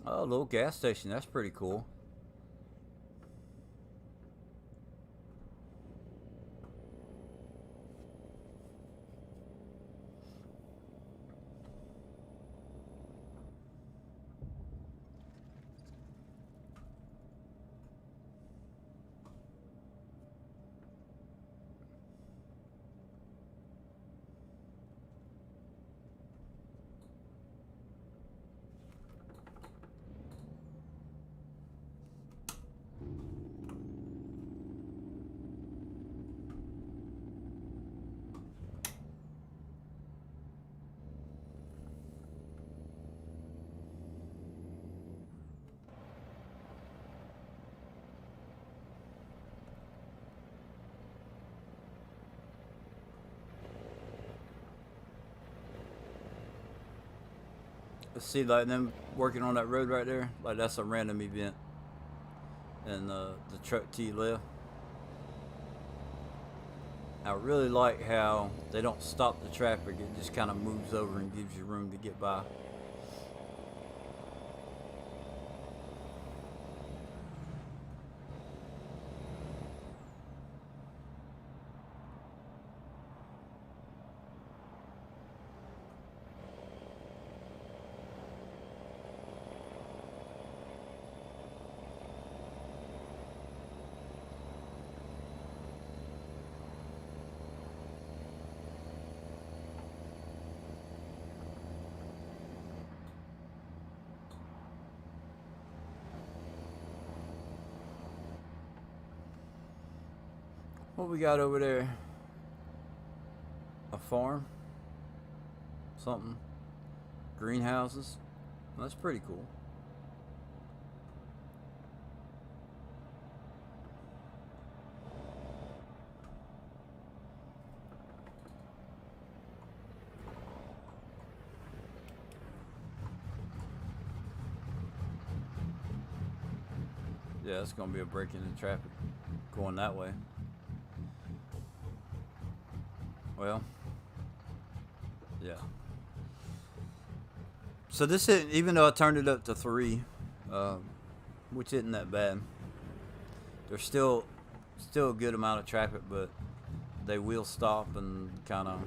Oh, a little gas station. That's pretty cool. See, like them working on that road right there, like that's a random event. And the truck to your left. I really like how they don't stop the traffic; it just kind of moves over and gives you room to get by. What we got over there? A farm? Something? Greenhouses? That's pretty cool. Yeah, it's gonna be a break in the traffic going that way. Well, yeah. So this is, even though I turned it up to 3, which isn't that bad. There's still a good amount of traffic, but they will stop and kind of.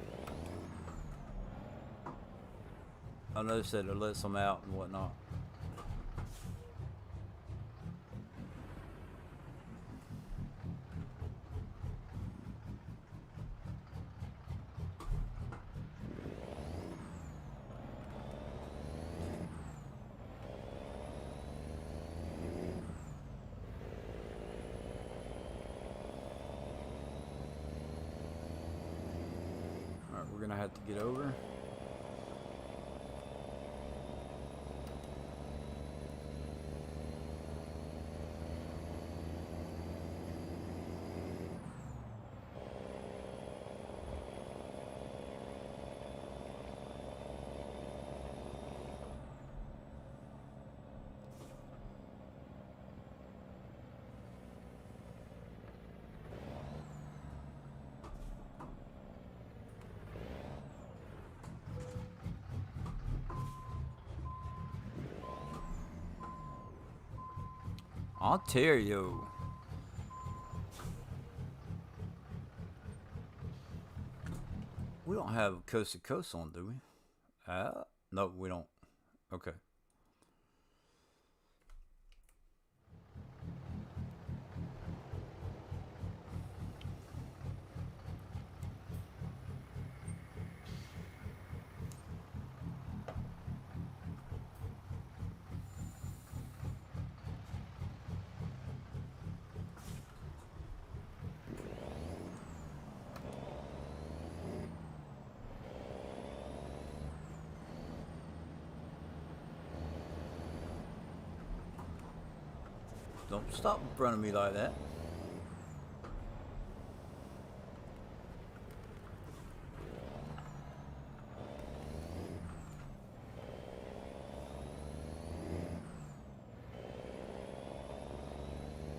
I noticed that it lets them out and whatnot. gonna have to get over. Ontario. We don't have coast to coast on, do we? No, we don't. Okay. Don't stop in front of me like that.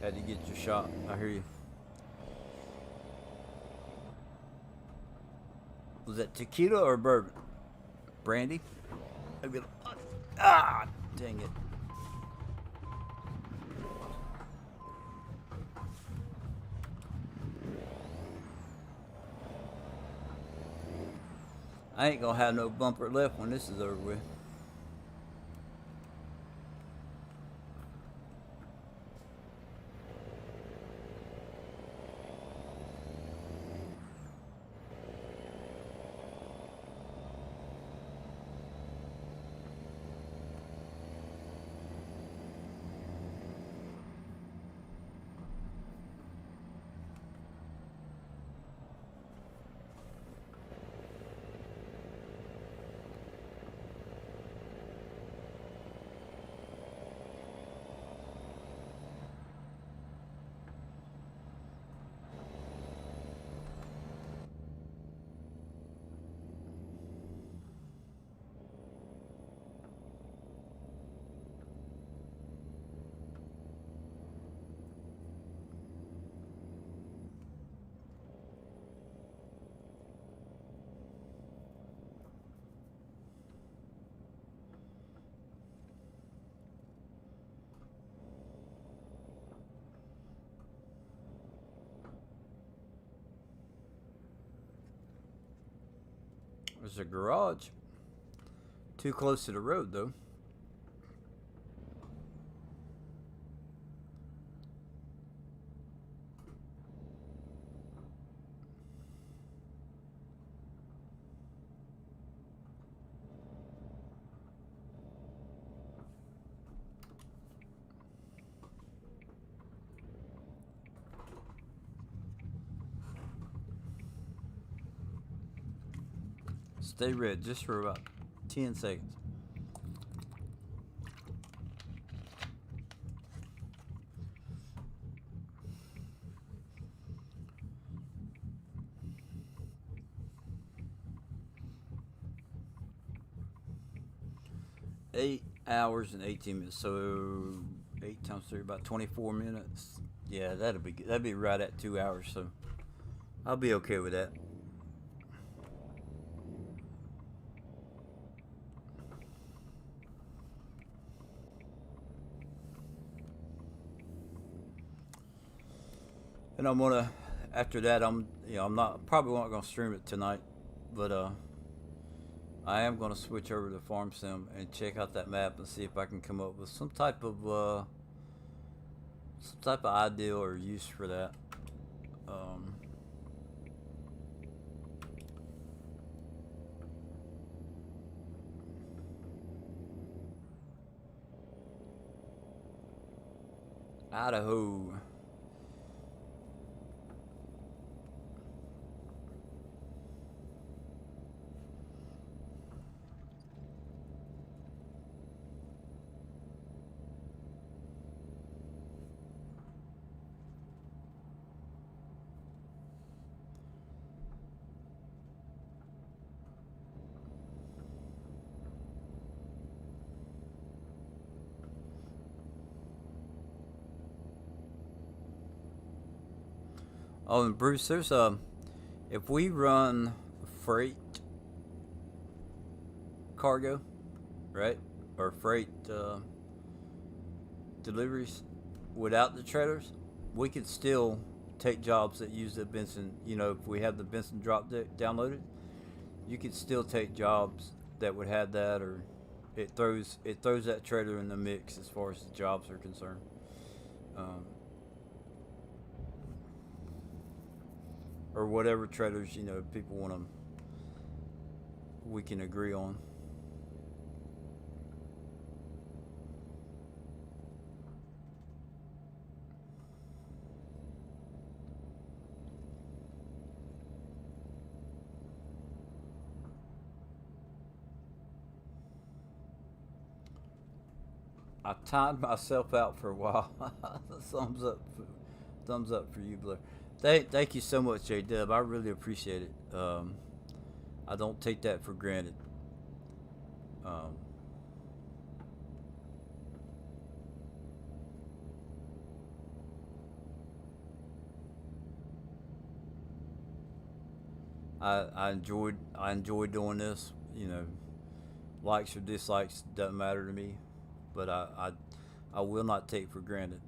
Had to get your shot. I hear you. Was that tequila or bourbon? Brandy? Ah, dang it. I ain't gonna have no bumper left when this is over with. There's a garage. Too close to the road, though. Stay red just for about 10 seconds. Eight hours and 18 minutes. So 8 times 3, about 24 minutes. Yeah, that'd be good. That'd be right at 2 hours. So I'll be okay with that. And I'm gonna, after that, I'm probably not gonna stream it tonight, but I am gonna switch over to Farm Sim and check out that map and see if I can come up with some type of ideal or use for that. Idaho. Oh, and Bruce, there's if we run freight cargo, right, or freight deliveries without the trailers, we could still take jobs that use the Benson. You know, if we have the Benson drop downloaded, you could still take jobs that would have that, or it throws that trailer in the mix as far as the jobs are concerned. Um, or whatever trailers people want to, we can agree on. I timed myself out for a while. thumbs up, thumbs up for you, Blair. Thank you so much, J Dub. I really appreciate it. I don't take that for granted. Um, I enjoyed doing this. Likes or dislikes doesn't matter to me, but I will not take for granted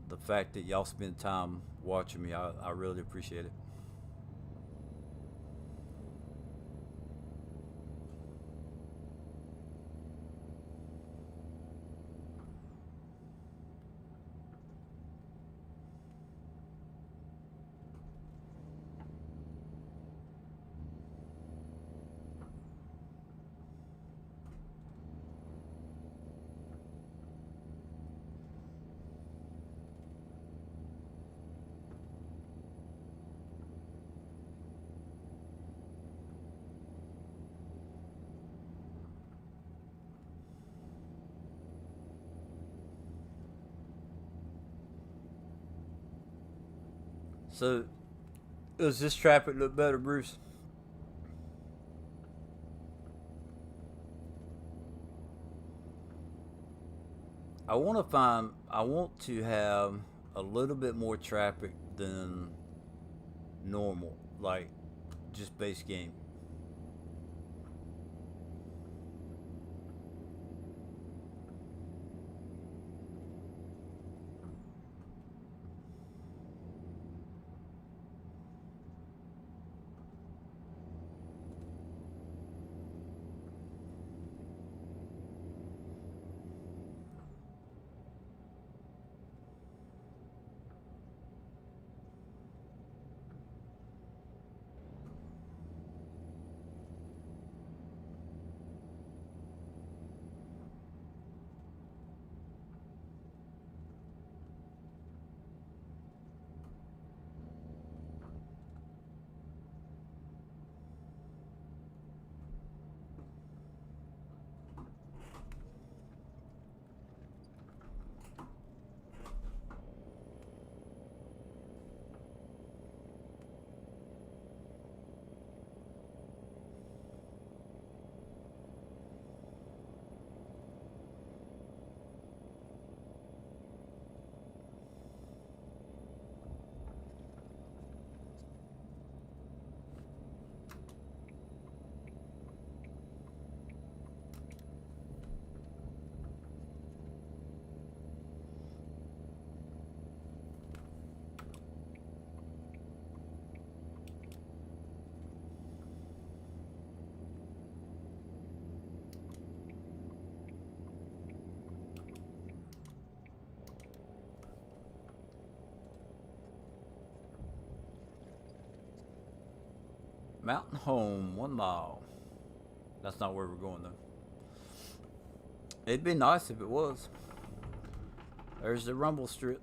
the fact that y'all spend time watching me. I really appreciate it. So, does this traffic look better, Bruce? I want to have a little bit more traffic than normal, like just base game. Mountain Home, 1 mile. That's not where we're going though. It'd be nice if it was. There's the rumble strip.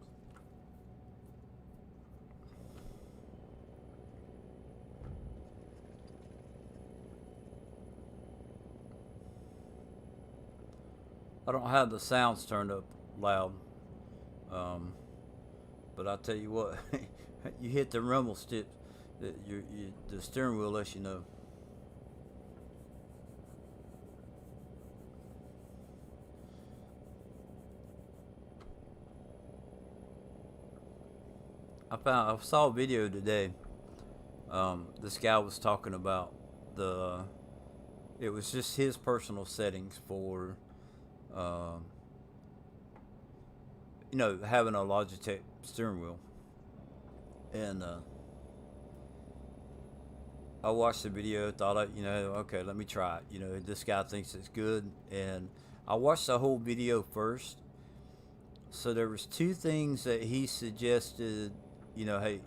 I don't have the sounds turned up loud, um, but I tell you what, you hit the rumble strip, the steering wheel lets you know. I saw a video today. This guy was talking about the. It was just his personal settings for, um, having a Logitech steering wheel, and I watched the video, thought, okay, let me try it. This guy thinks it's good, and I watched the whole video first. So there was two things that he suggested. Hey,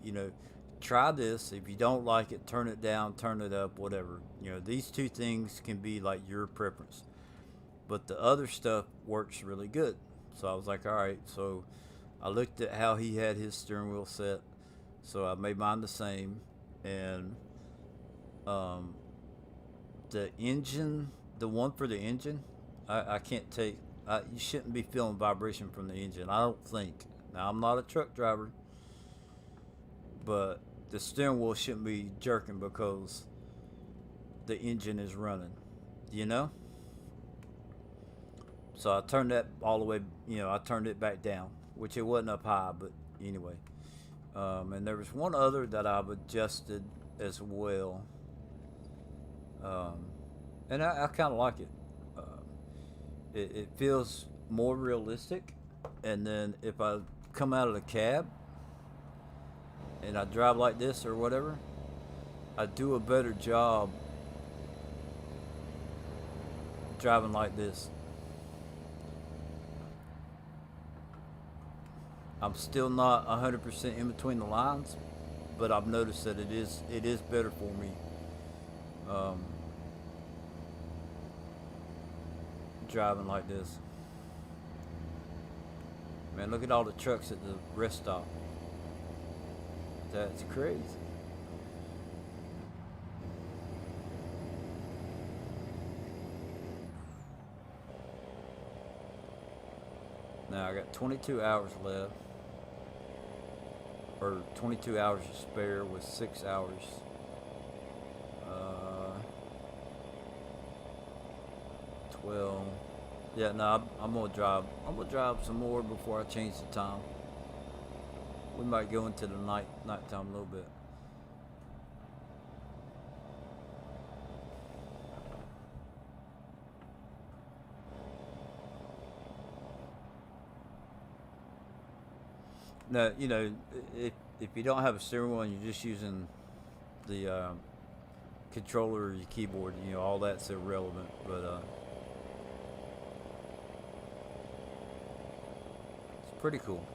try this. If you don't like it, turn it down, turn it up, whatever. These two things can be like your preference, but the other stuff works really good. So I was like, all right. So I looked at how he had his steering wheel set. So I made mine the same, and um, the engine, the one for the engine, I can't take. You shouldn't be feeling vibration from the engine. I don't think. Now I'm not a truck driver, but the steering wheel shouldn't be jerking because the engine is running. You know. So I turned that all the way. I turned it back down, which it wasn't up high, but anyway. And there was one other that I've adjusted as well. And I kind of like it. It feels more realistic. And then if I come out of the cab and I drive like this or whatever, I do a better job driving like this. I'm still not 100% in between the lines, but I've noticed that it is better for me. Driving like this. Man, look at all the trucks at the rest stop. That's crazy. Now I got 22 hours left, or 22 hours to spare with 6 hours. 12. Yeah, no, I'm gonna drive. I'm gonna drive some more before I change the time. We might go into the nighttime a little bit. Now, if you don't have a steering wheel and you're just using the controller or your keyboard, all that's irrelevant. But it's pretty cool.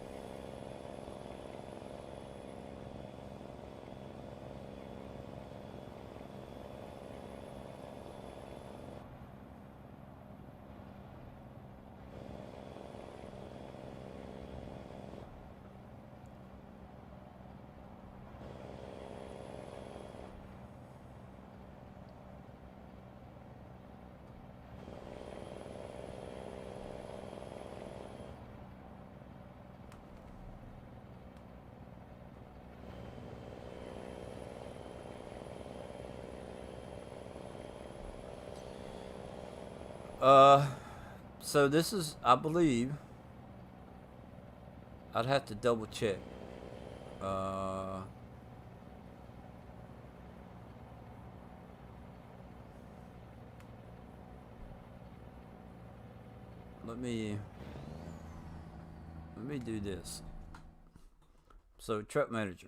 So this is, I believe, I'd have to double check. Uh, let me do this. So truck manager,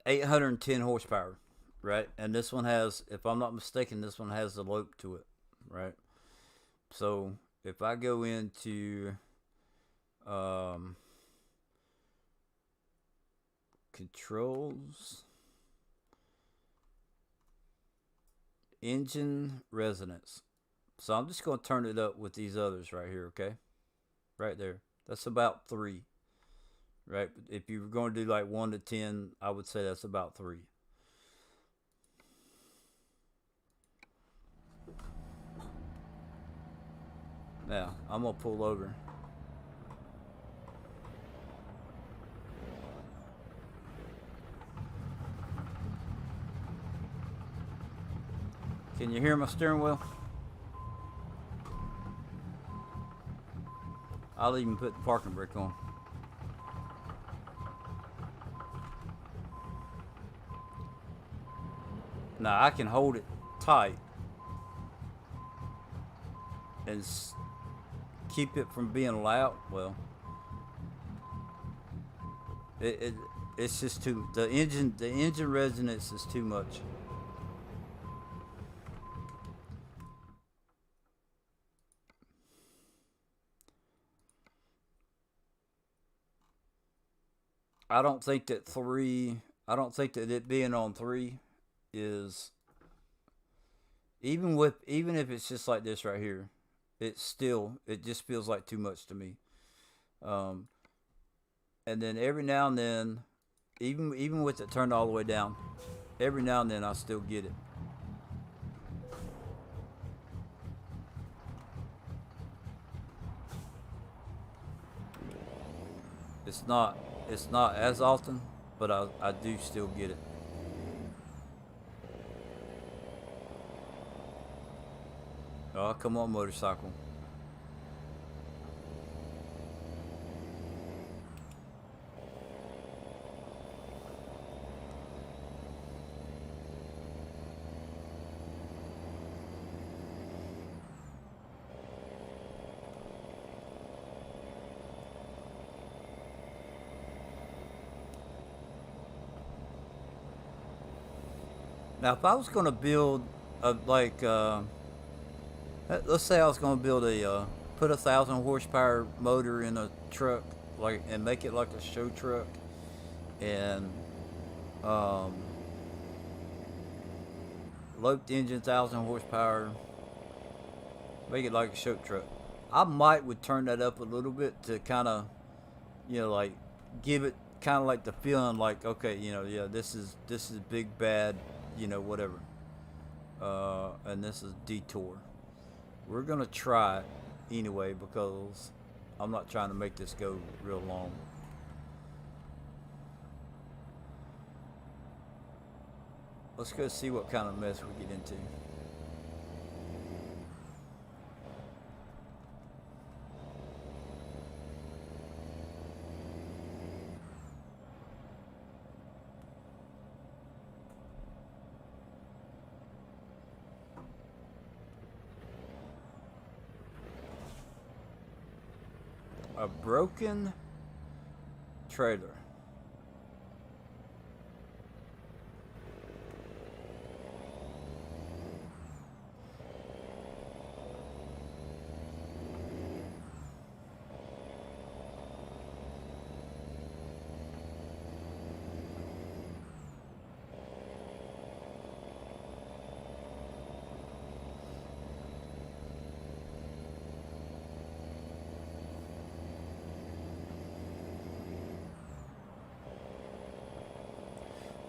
810 horsepower, right? And this one has, if I'm not mistaken, this one has the lope to it, right? So if I go into controls, engine resonance. So I'm just going to turn it up with these others right here, okay? Right there. That's about 3, right? If you were going to do like 1 to 10, I would say that's about 3. Now, I'm going to pull over. Can you hear my steering wheel? I'll even put the parking brake on. Now I can hold it tight and keep it from being loud. Well, it, it it's just too, the engine resonance is too much. I don't think that three. I don't think that it being on three is, even if it's just like this right here, it just feels like too much to me. Um, and then every now and then, even with it turned all the way down, every now and then I still get it. It's not it's not as often, but I do still get it. Oh, come on, motorcycle. Now, if I was going to build a let's say I was going to build put 1,000 horsepower motor in a truck, like, and make it like a show truck, and um, loped engine, 1,000 horsepower, make it like a show truck. I might would turn that up a little bit to kind of, like, give it kind of like the feeling like, okay, yeah, this is big bad, whatever. And this is detour. We're gonna try it anyway because I'm not trying to make this go real long. Let's go see what kind of mess we get into. A broken trailer.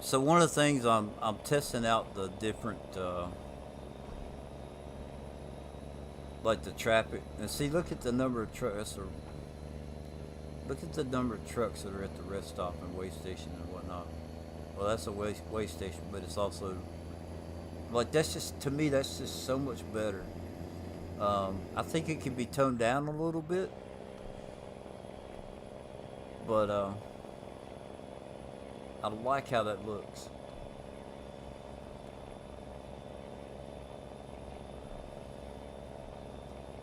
So one of the things I'm testing out the different like the traffic, and see, look at the number of trucks, or look at the number of trucks that are at the rest stop and way station and whatnot. Well, that's a way station, but it's also like, that's just, to me, that's just so much better. I think it can be toned down a little bit, but I like how that looks.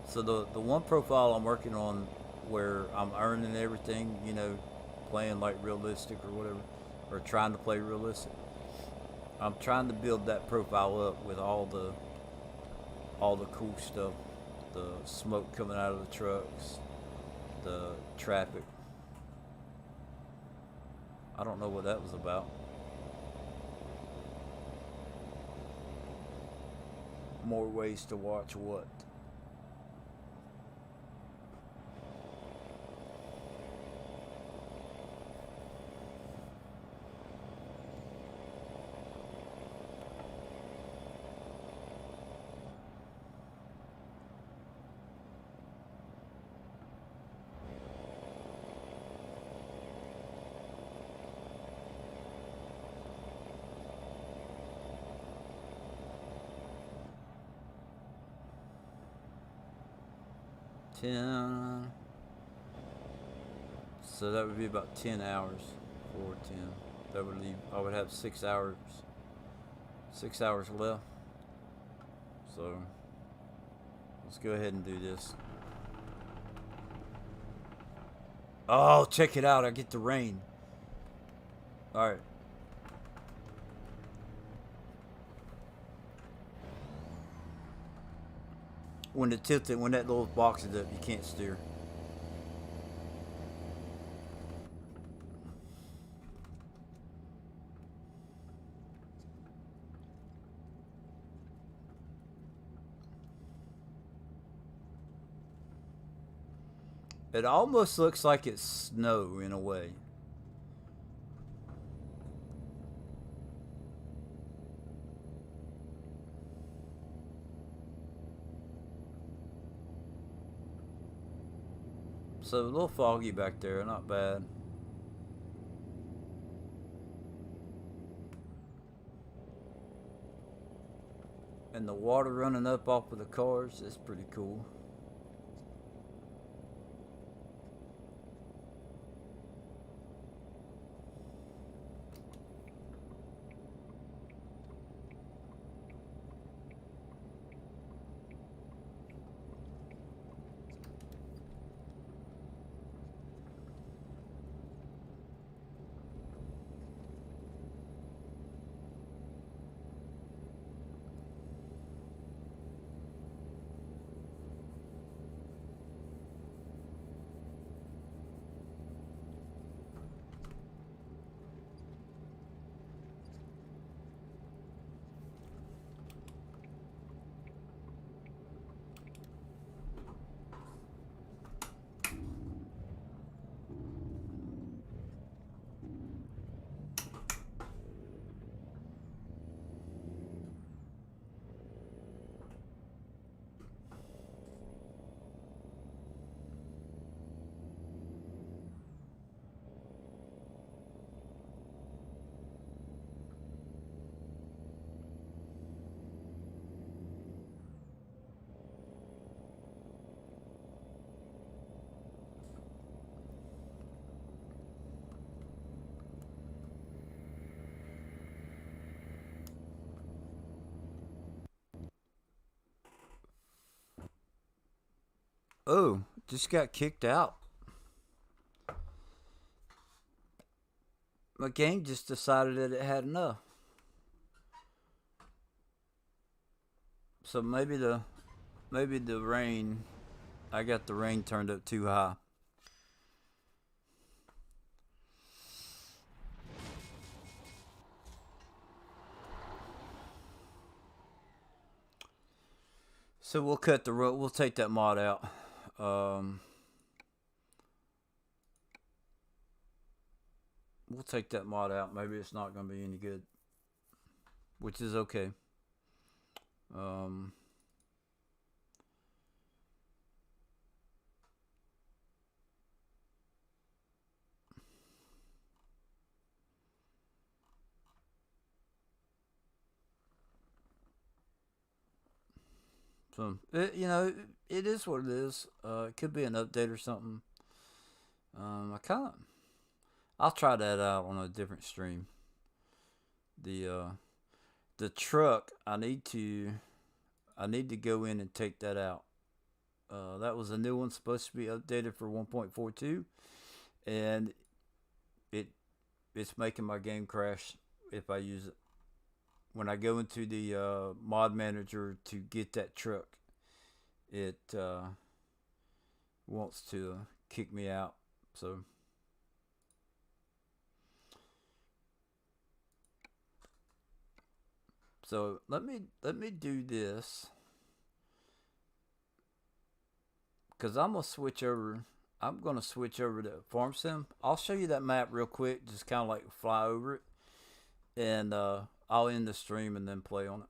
So the one profile I'm working on, where I'm earning everything, playing like realistic or whatever, or trying to play realistic. I'm trying to build that profile up with all the cool stuff, the smoke coming out of the trucks, the traffic. I don't know what that was about. More ways to watch what? 10. So that would be about 10 hours. 4, 10. That would leave. I would have 6 hours. 6 hours left. So let's go ahead and do this. Oh, check it out. I get the rain. All right. When it tilts it, when that little box is up, you can't steer. It almost looks like it's snow in a way. So a little foggy back there, not bad. And the water running up off of the cars is pretty cool. Oh, just got kicked out. My game just decided that it had enough. So maybe the rain, I got the rain turned up too high. So we'll cut the road. We'll take that mod out. Um, we'll take that mod out. Maybe it's not going to be any good, which is okay. Um, so it is what it is. It could be an update or something. I'll try that out on a different stream. The truck, I need to go in and take that out. That was a new one supposed to be updated for 1.42, and it it's making my game crash if I use it. When I go into the mod manager to get that truck, it wants to kick me out. So let me do this because I'm gonna switch over to Farm Sim. I'll show you that map real quick, just kind of like fly over it, and I'll end the stream and then play on it.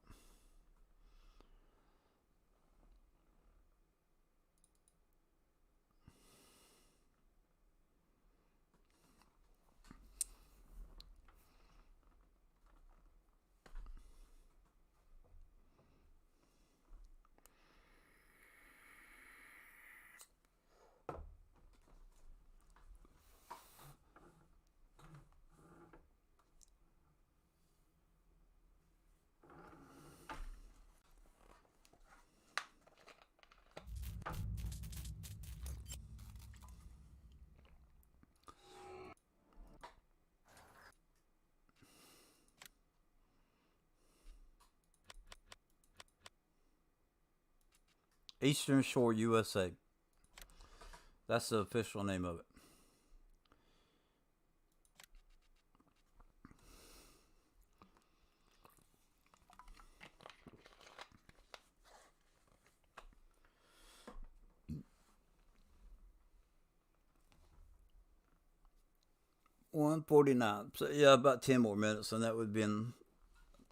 Eastern Shore, USA. That's the official name of it. $1.49. So yeah, about 10 more minutes, and that would have been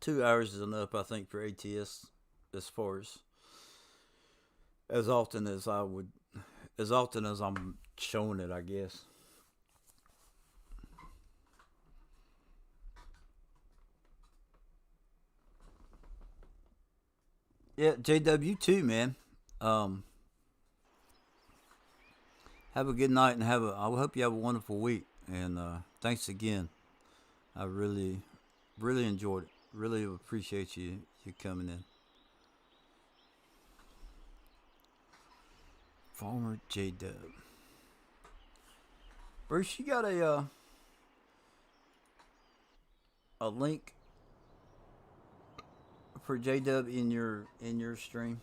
2 hours is enough, I think, for ATS as far as often as I would, as often as I'm showing it, I guess. Yeah, JW too, man. Um, have a good night and I hope you have a wonderful week. And thanks again. I really enjoyed it. Really appreciate you coming in. Farmer J Dub. Bruce, you got a link for J Dub in your stream?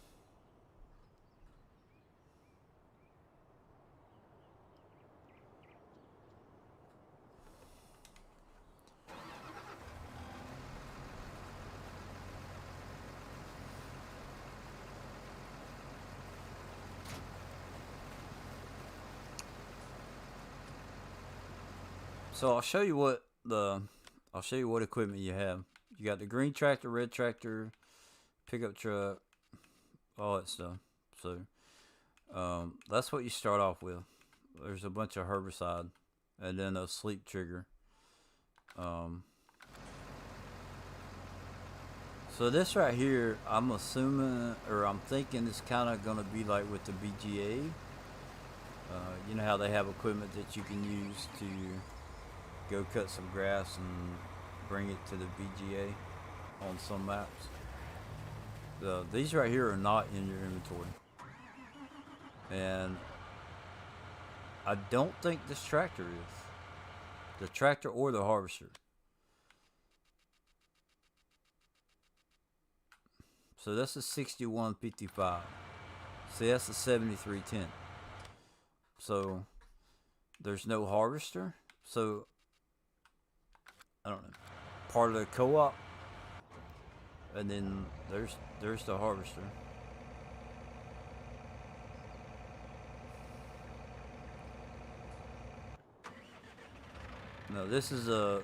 So I'll show you what equipment you have. You got the green tractor, red tractor, pickup truck, all that stuff. So that's what you start off with. There's a bunch of herbicide, and then a sleep trigger. Um, so this right here, I'm assuming, or I'm thinking, it's kind of gonna be like with the BGA. You know how they have equipment that you can use to go cut some grass and bring it to the BGA on some maps. These right here are not in your inventory, and I don't think this tractor is the tractor or the harvester. So that's a 6155. See, that's a 7310. So there's no harvester. So I don't know. Part of the co-op, and then there's the harvester. No, this is the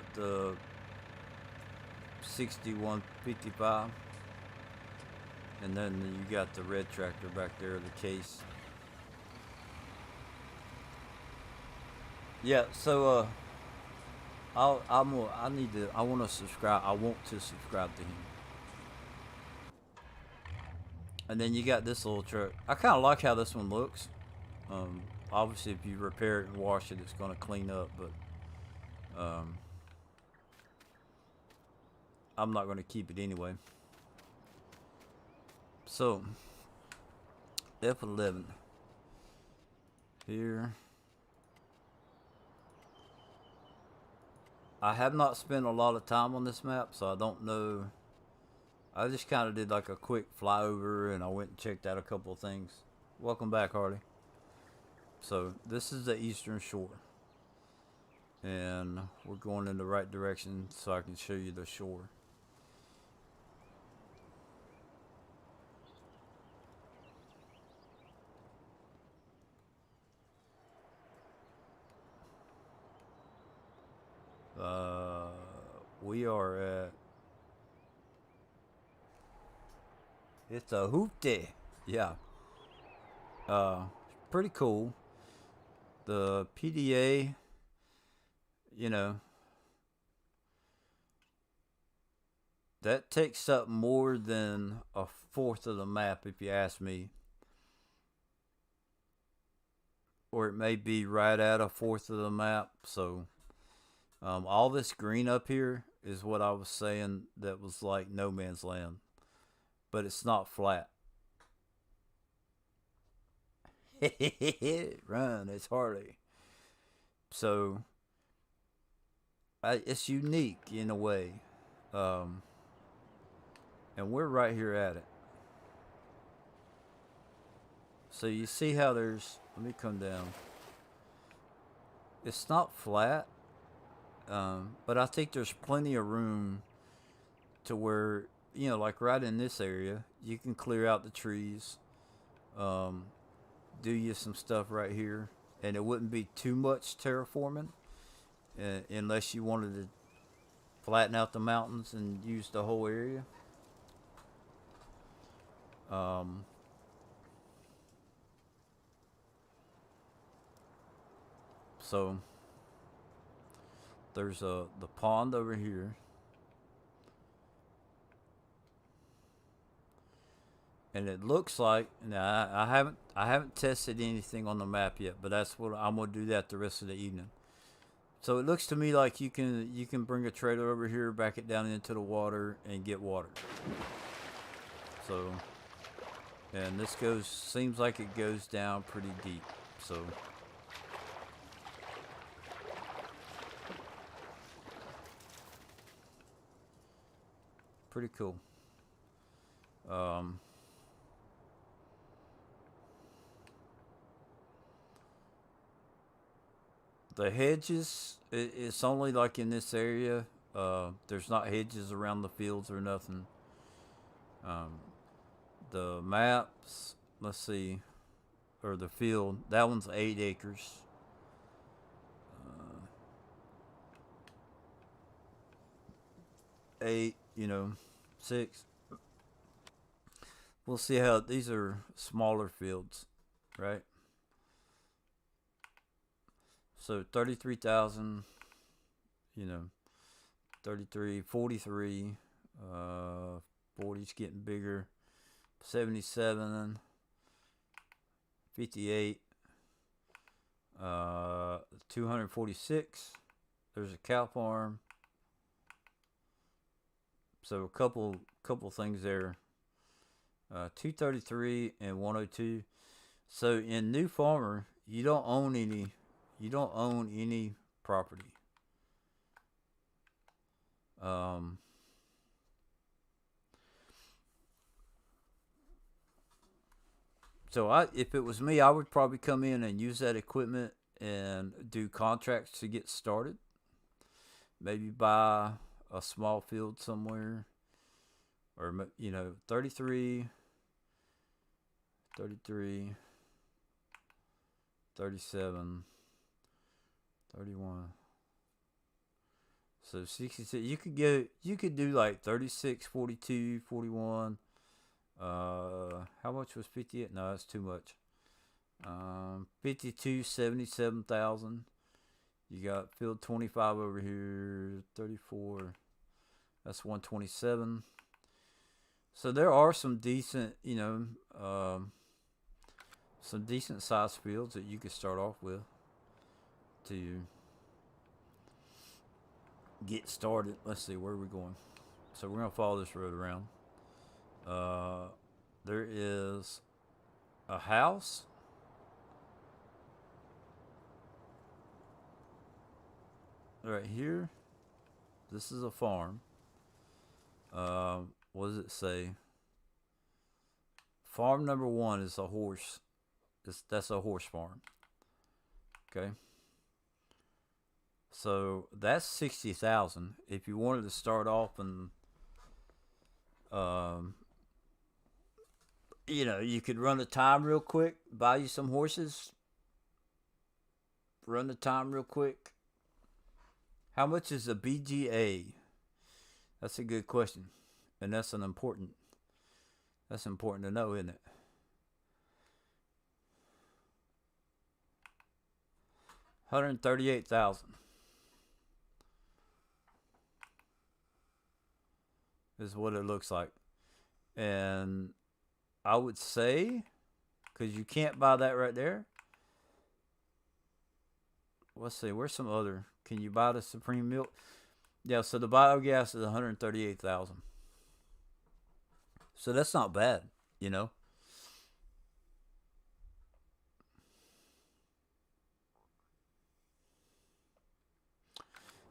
6155, and then you got the red tractor back there, the case. Yeah, so I want to subscribe. I want to subscribe to him. And then you got this little truck. I kind of like how this one looks. Obviously, if you repair it and wash it, it's going to clean up. But I'm not going to keep it anyway. So F11 here. I have not spent a lot of time on this map, so I don't know. I just kind of did like a quick flyover, and I went and checked out a couple of things. Welcome back, Harley. So this is the Eastern Shore, and we're going in the right direction so I can show you the shore. We are at, it's a hoopty. Yeah. Pretty cool. The PDA, you know, that takes up more than a fourth of the map, if you ask me. Or it may be right at a fourth of the map. So all this green up here is what I was saying that was like no man's land, but it's not flat. Run, it's Harley. So it's unique in a way, and we're right here at it. So you see how there's, let me come down. It's not flat, but I think there's plenty of room to where, you know, like right in this area, you can clear out the trees, um, do you some stuff right here, and it wouldn't be too much terraforming, unless you wanted to flatten out the mountains and use the whole area. Um, so there's the pond over here, and it looks like, now I haven't tested anything on the map yet, but that's what I'm gonna do that the rest of the evening. So it looks to me like you can bring a trailer over here, back it down into the water, and get water. So, and this seems like it goes down pretty deep. So, pretty cool. Um, the hedges, it's only like in this area. There's not hedges around the fields or nothing. Um, the maps, let's see, or the field, that one's 8 acres. Uh, 8, 6. We'll see how these are smaller fields, right? So 33,000, you know, 33, 43, 40's getting bigger, 77, 58, 246. There's a cow farm. So a couple things there. 233 and 102. So in New Farmer, you don't own any property. So if it was me, I would probably come in and use that equipment and do contracts to get started. Maybe buy a small field somewhere, or 33, 33, 37, 31. So 66. You could do like 36, 42, 41. How much was 58? No, that's too much. 52, 77,000. You got field 25 over here, 34. That's 127. So there are some decent, some decent sized fields that you could start off with to get started. Let's see, where are we going? So we're gonna follow this road around. There is a house. Right here. This is a farm. What does it say? Farm number 1 is a horse. That's a horse farm. Okay. So that's 60,000. If you wanted to start off and, you could run the time real quick, buy you some horses, run the time real quick. How much is a BGA? That's a good question, and that's important to know, isn't it? $138,000 is what it looks like, and I would say, because you can't buy that right there. Let's see, where's some other? Can you buy the Supreme Milk? Yeah, so the biogas is 138,000. So that's not bad, you know.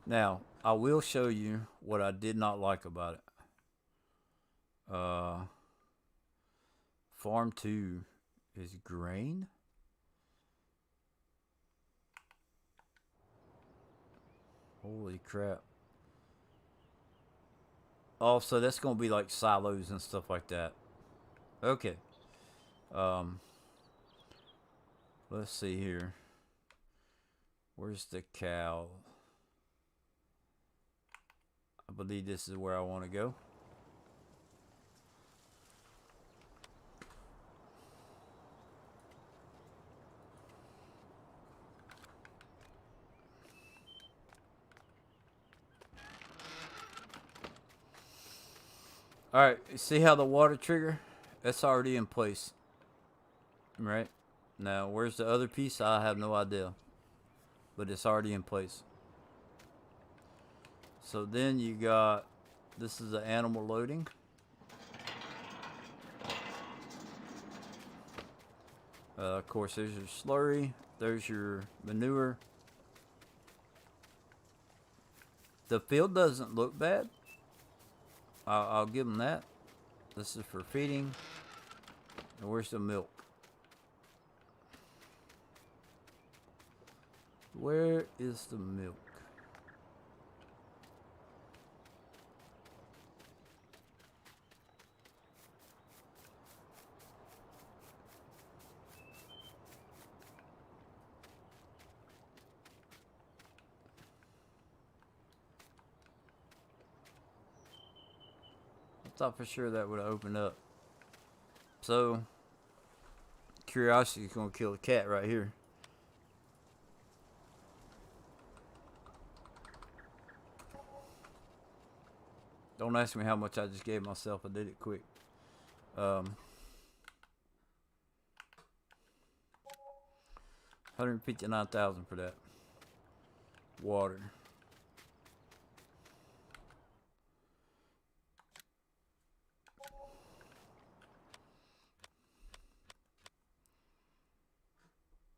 Now, I will show you what I did not like about it. Farm 2 is grain. Holy crap. Oh, so that's going to be like silos and stuff like that. Okay. Um, let's see here. Where's the cow? I believe this is where I want to go. Alright, see how the water trigger? That's already in place. Right? Now, where's the other piece? I have no idea. But it's already in place. So then you got, this is the animal loading. Of course, there's your slurry. There's your manure. The field doesn't look bad. I'll give them that. This is for feeding. And where's the milk? Where is the milk? I thought for sure that would have opened up. So, curiosity is going to kill the cat right here. Don't ask me how much I just gave myself. I did it quick. 159,000 for that. Water.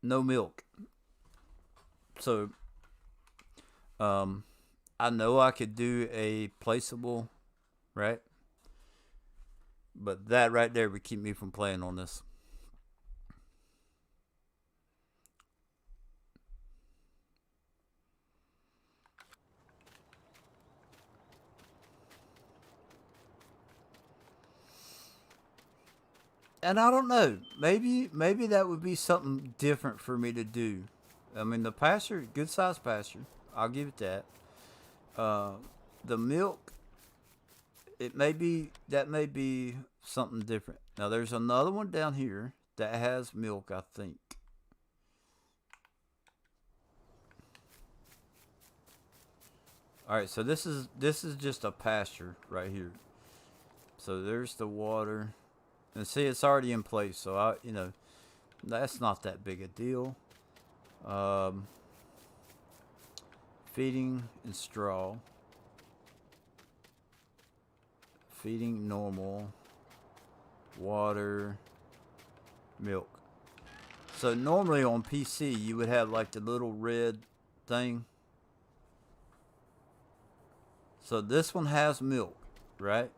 No milk. So, I know I could do a placeable, right? But that right there would keep me from playing on this. And I don't know. Maybe that would be something different for me to do. I mean, the pasture, good sized pasture. I'll give it that. The milk, that may be something different. Now there's another one down here that has milk, I think. All right, so this is just a pasture right here. So there's the water, and see it's already in place. So that's not that big a deal. Feeding and straw. Feeding normal. Water. Milk. So normally on PC you would have like the little red thing. So this one has milk, right?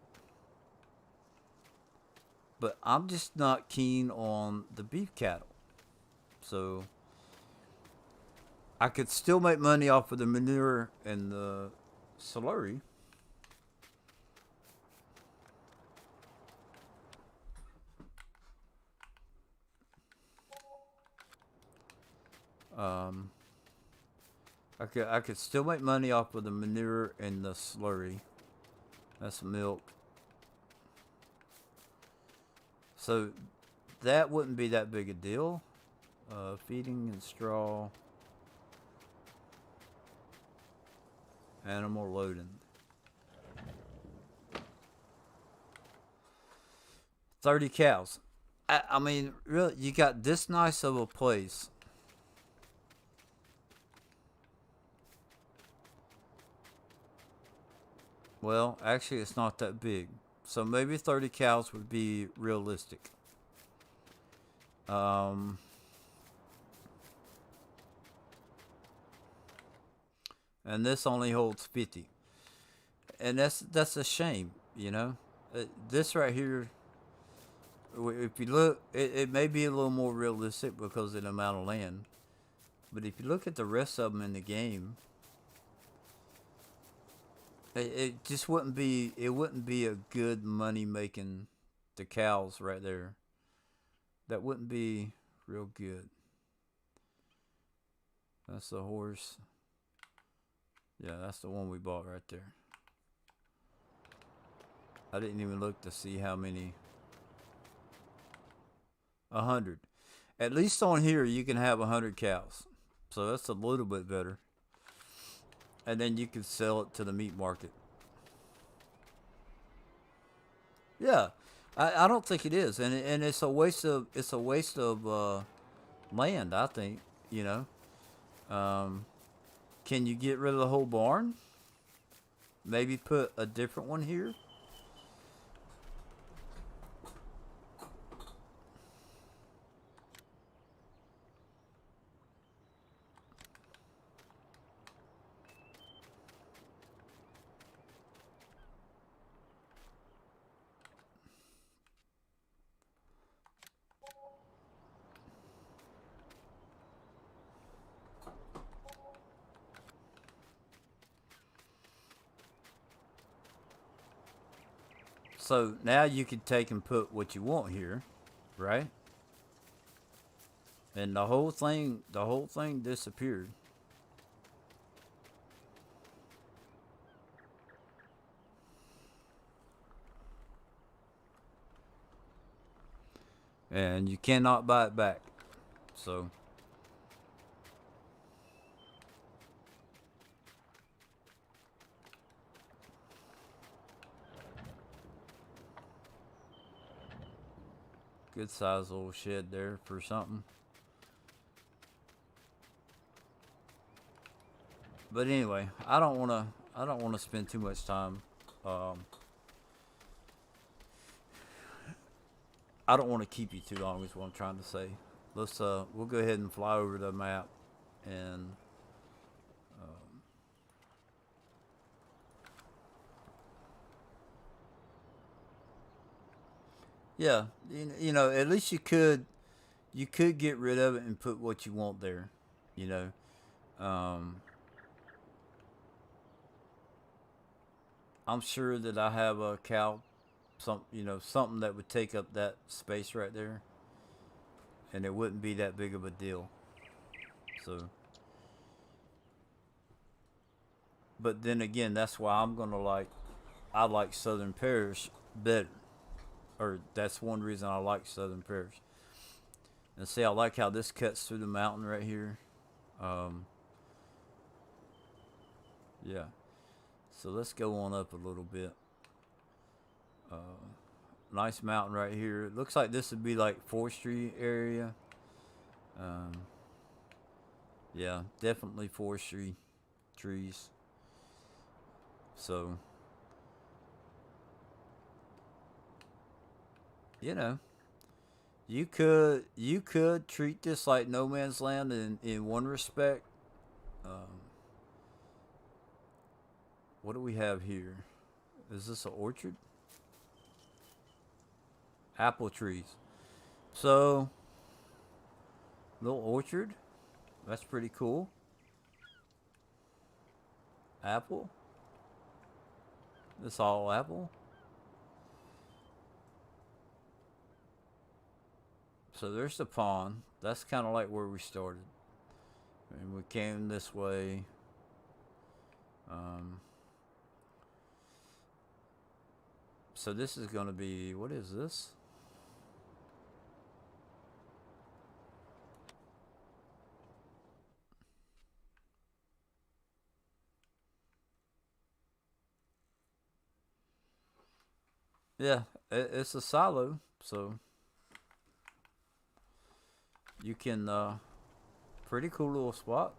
But I'm just not keen on the beef cattle. So I could still make money off of the manure and the slurry. I could still make money off of the manure and the slurry. That's milk. So that wouldn't be that big a deal. Feeding and straw. Animal loading. 30 cows. I mean, really, you got this nice of a place. Well, actually, it's not that big. So maybe 30 cows would be realistic. And this only holds 50. And that's a shame, you know. This right here, If you look, it may be a little more realistic because of the amount of land. But if you look at the rest of them in the game, it just wouldn't be. It wouldn't be a good money making. The cows right there. That wouldn't be real good. That's the horse. Yeah, that's the one we bought right there. I didn't even look to see how many. 100. At least on here, you can have 100 cows. So that's a little bit better. And then you can sell it to the meat market. Yeah, I don't think it is, and it's a waste of land. I think you know. Um, can you get rid of the whole barn? Maybe put a different one here. So now you can take and put what you want here, right? And the whole thing disappeared. And you cannot buy it back. So good size little shed there for something. But anyway, I don't wanna spend too much time. Um, I don't want to keep you too long. Is what I'm trying to say. We'll go ahead and fly over the map, and yeah, you know, at least you could get rid of it and put what you want there. You know, I'm sure that I have a cow, something that would take up that space right there, and it wouldn't be that big of a deal. So, but then again, that's why I like Southern Parish better, or that's one reason I like Southern Parish. And see, I like how this cuts through the mountain right here. Um, yeah. So let's go on up a little bit. Uh, Nice mountain right here. It looks like this would be like forestry area. Um, yeah, definitely forestry trees. So, you know, you could treat this like no man's land in one respect. Um, what do we have here? Is this an orchard? Apple trees. So, little orchard. That's pretty cool. Apple. This all apple. So there's the pond. That's kind of like where we started. And we came this way. Um, so this is going to be, what is this? Yeah, it's a silo. So you can, pretty cool little spot.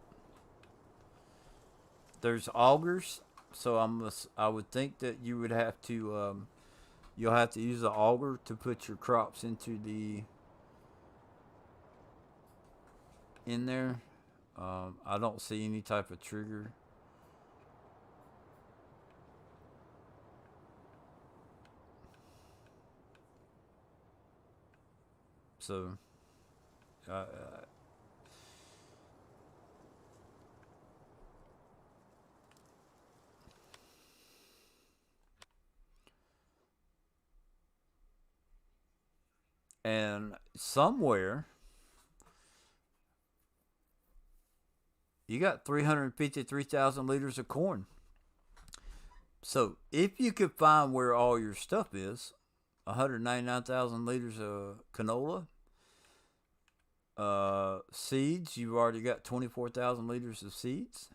There's augers. So I would think that you would have to, you'll have to use an auger to put your crops into in there. I don't see any type of trigger. So, uh, and somewhere you got 353,000 liters of corn. So if you could find where all your stuff is, 199,000 liters of canola, seeds, you've already got 24,000 liters of seeds,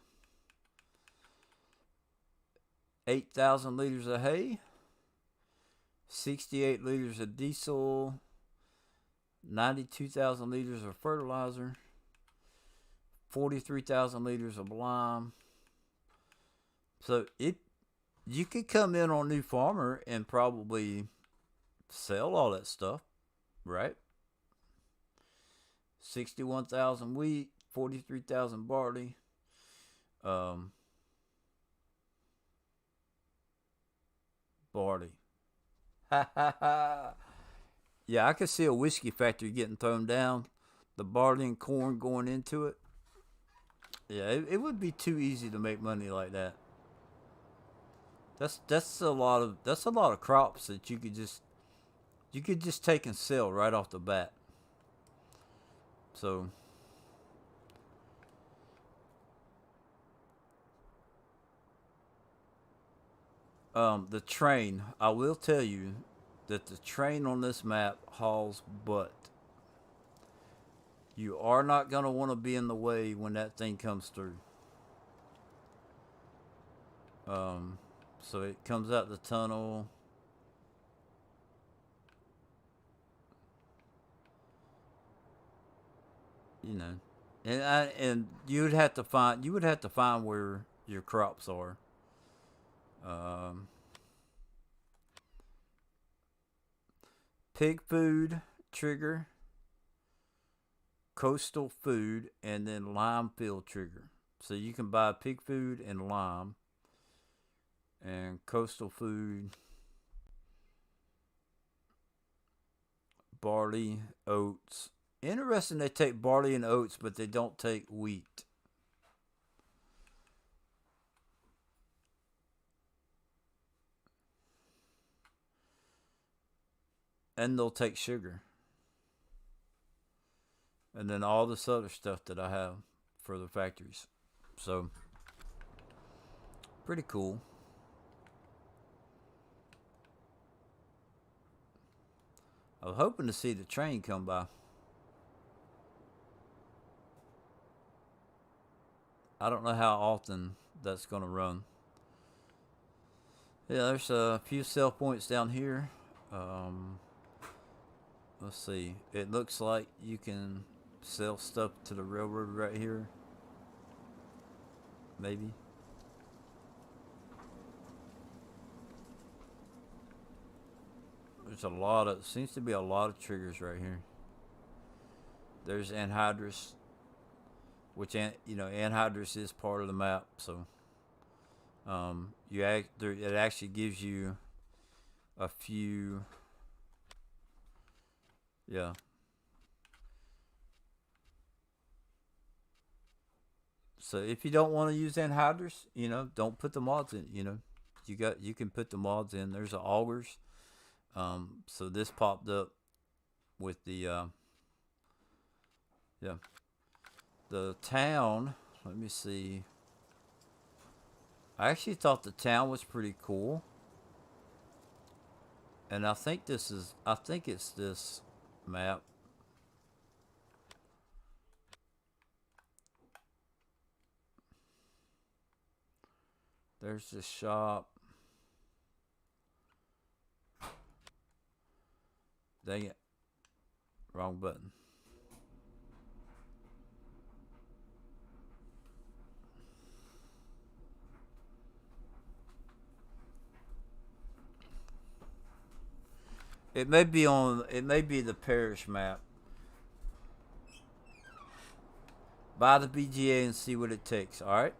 8,000 liters of hay, 68 liters of diesel, 92,000 liters of fertilizer, 43,000 liters of lime. So you could come in on New Farmer and probably sell all that stuff, right? 61,000 wheat, 43,000 barley. Barley. Yeah, I could see a whiskey factory getting thrown down. The barley and corn going into it. Yeah, it would be too easy to make money like that. That's a lot of crops that you could just take and sell right off the bat. So the train, I will tell you that the train on this map hauls butt. You are not going to want to be in the way when that thing comes through. So it comes out the tunnel. You know, and you would have to find where your crops are. Um, Pig food trigger, coastal food, and then lime field trigger. So you can buy pig food and lime, and coastal food, barley, oats. Interesting, they take barley and oats, but they don't take wheat. And they'll take sugar. And then all this other stuff that I have for the factories. So, pretty cool. I was hoping to see the train come by. I don't know how often that's going to run. Yeah, there's a few sell points down here. Let's see. It looks like you can sell stuff to the railroad right here. Maybe. Seems to be a lot of triggers right here. There's anhydrous, which anhydrous is part of the map, so it actually gives you a few. Yeah. So if you don't want to use anhydrous, don't put the mods in. You can put the mods in. There's the augers. So this popped up with the the town. Let me see. I actually thought the town was pretty cool, and I think it's this map. There's the shop. Dang it. Wrong button. It may be the parish map. Buy the BGA and see what it takes, alright?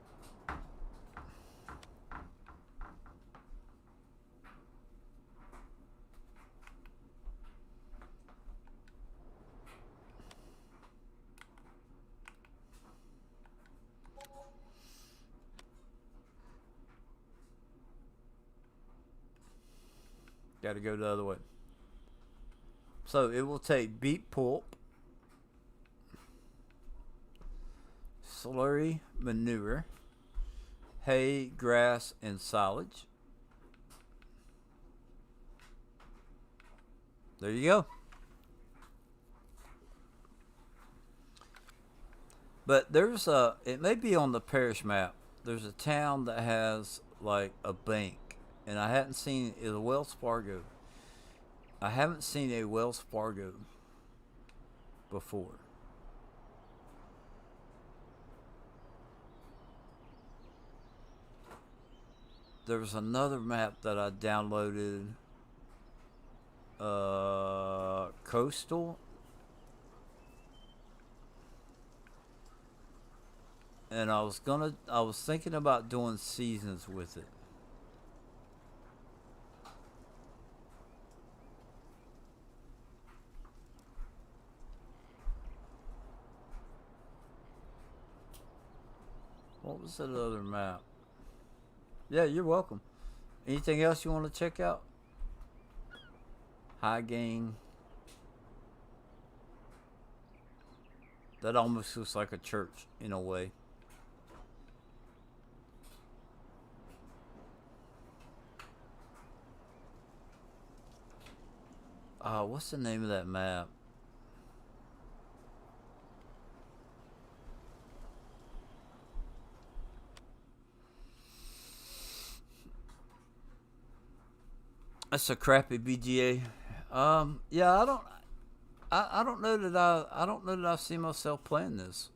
Got to go the other way. So it will take beet pulp, slurry manure, hay, grass, and silage. There you go. But there's it may be on the parish map. There's a town that has like a bank, and I hadn't seen it. A Wells Fargo. I haven't seen a Wells Fargo before. There was another map that I downloaded. Coastal. And I was thinking about doing seasons with it. What was that other map? Yeah, you're welcome. Anything else you want to check out? High gain. That almost looks like a church in a way. What's the name of that map? That's a crappy BGA. Yeah, I don't know that I see myself playing this.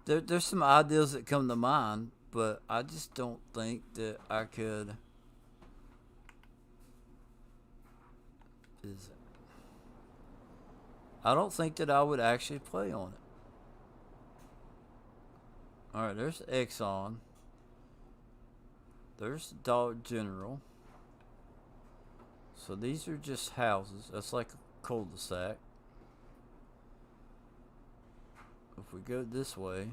There's some ideas that come to mind, but I just don't think that I could. I don't think that I would actually play on it. Alright, there's Exxon. There's Dollar General. So these are just houses. That's like a cul-de-sac. If we go this way.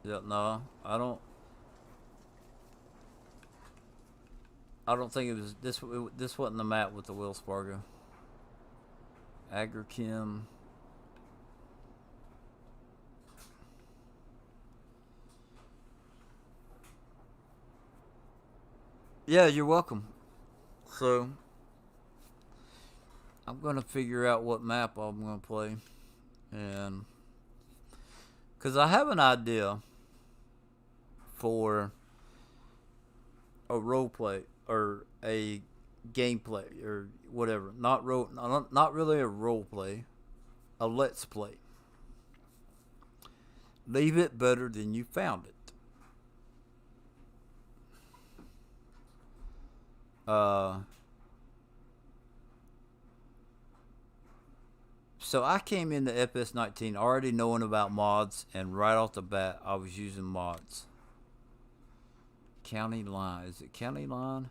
Yeah, no, I don't think it was this. This wasn't the map with the Wells Fargo. Agrichem. Yeah, you're welcome. So I'm gonna figure out what map I'm gonna play, and because I have an idea for a role play or a gameplay or whatever. Not really a role play, a let's play. Leave it better than you found it. So I came into FS19 already knowing about mods, and right off the bat I was using mods. County line. Is it county line?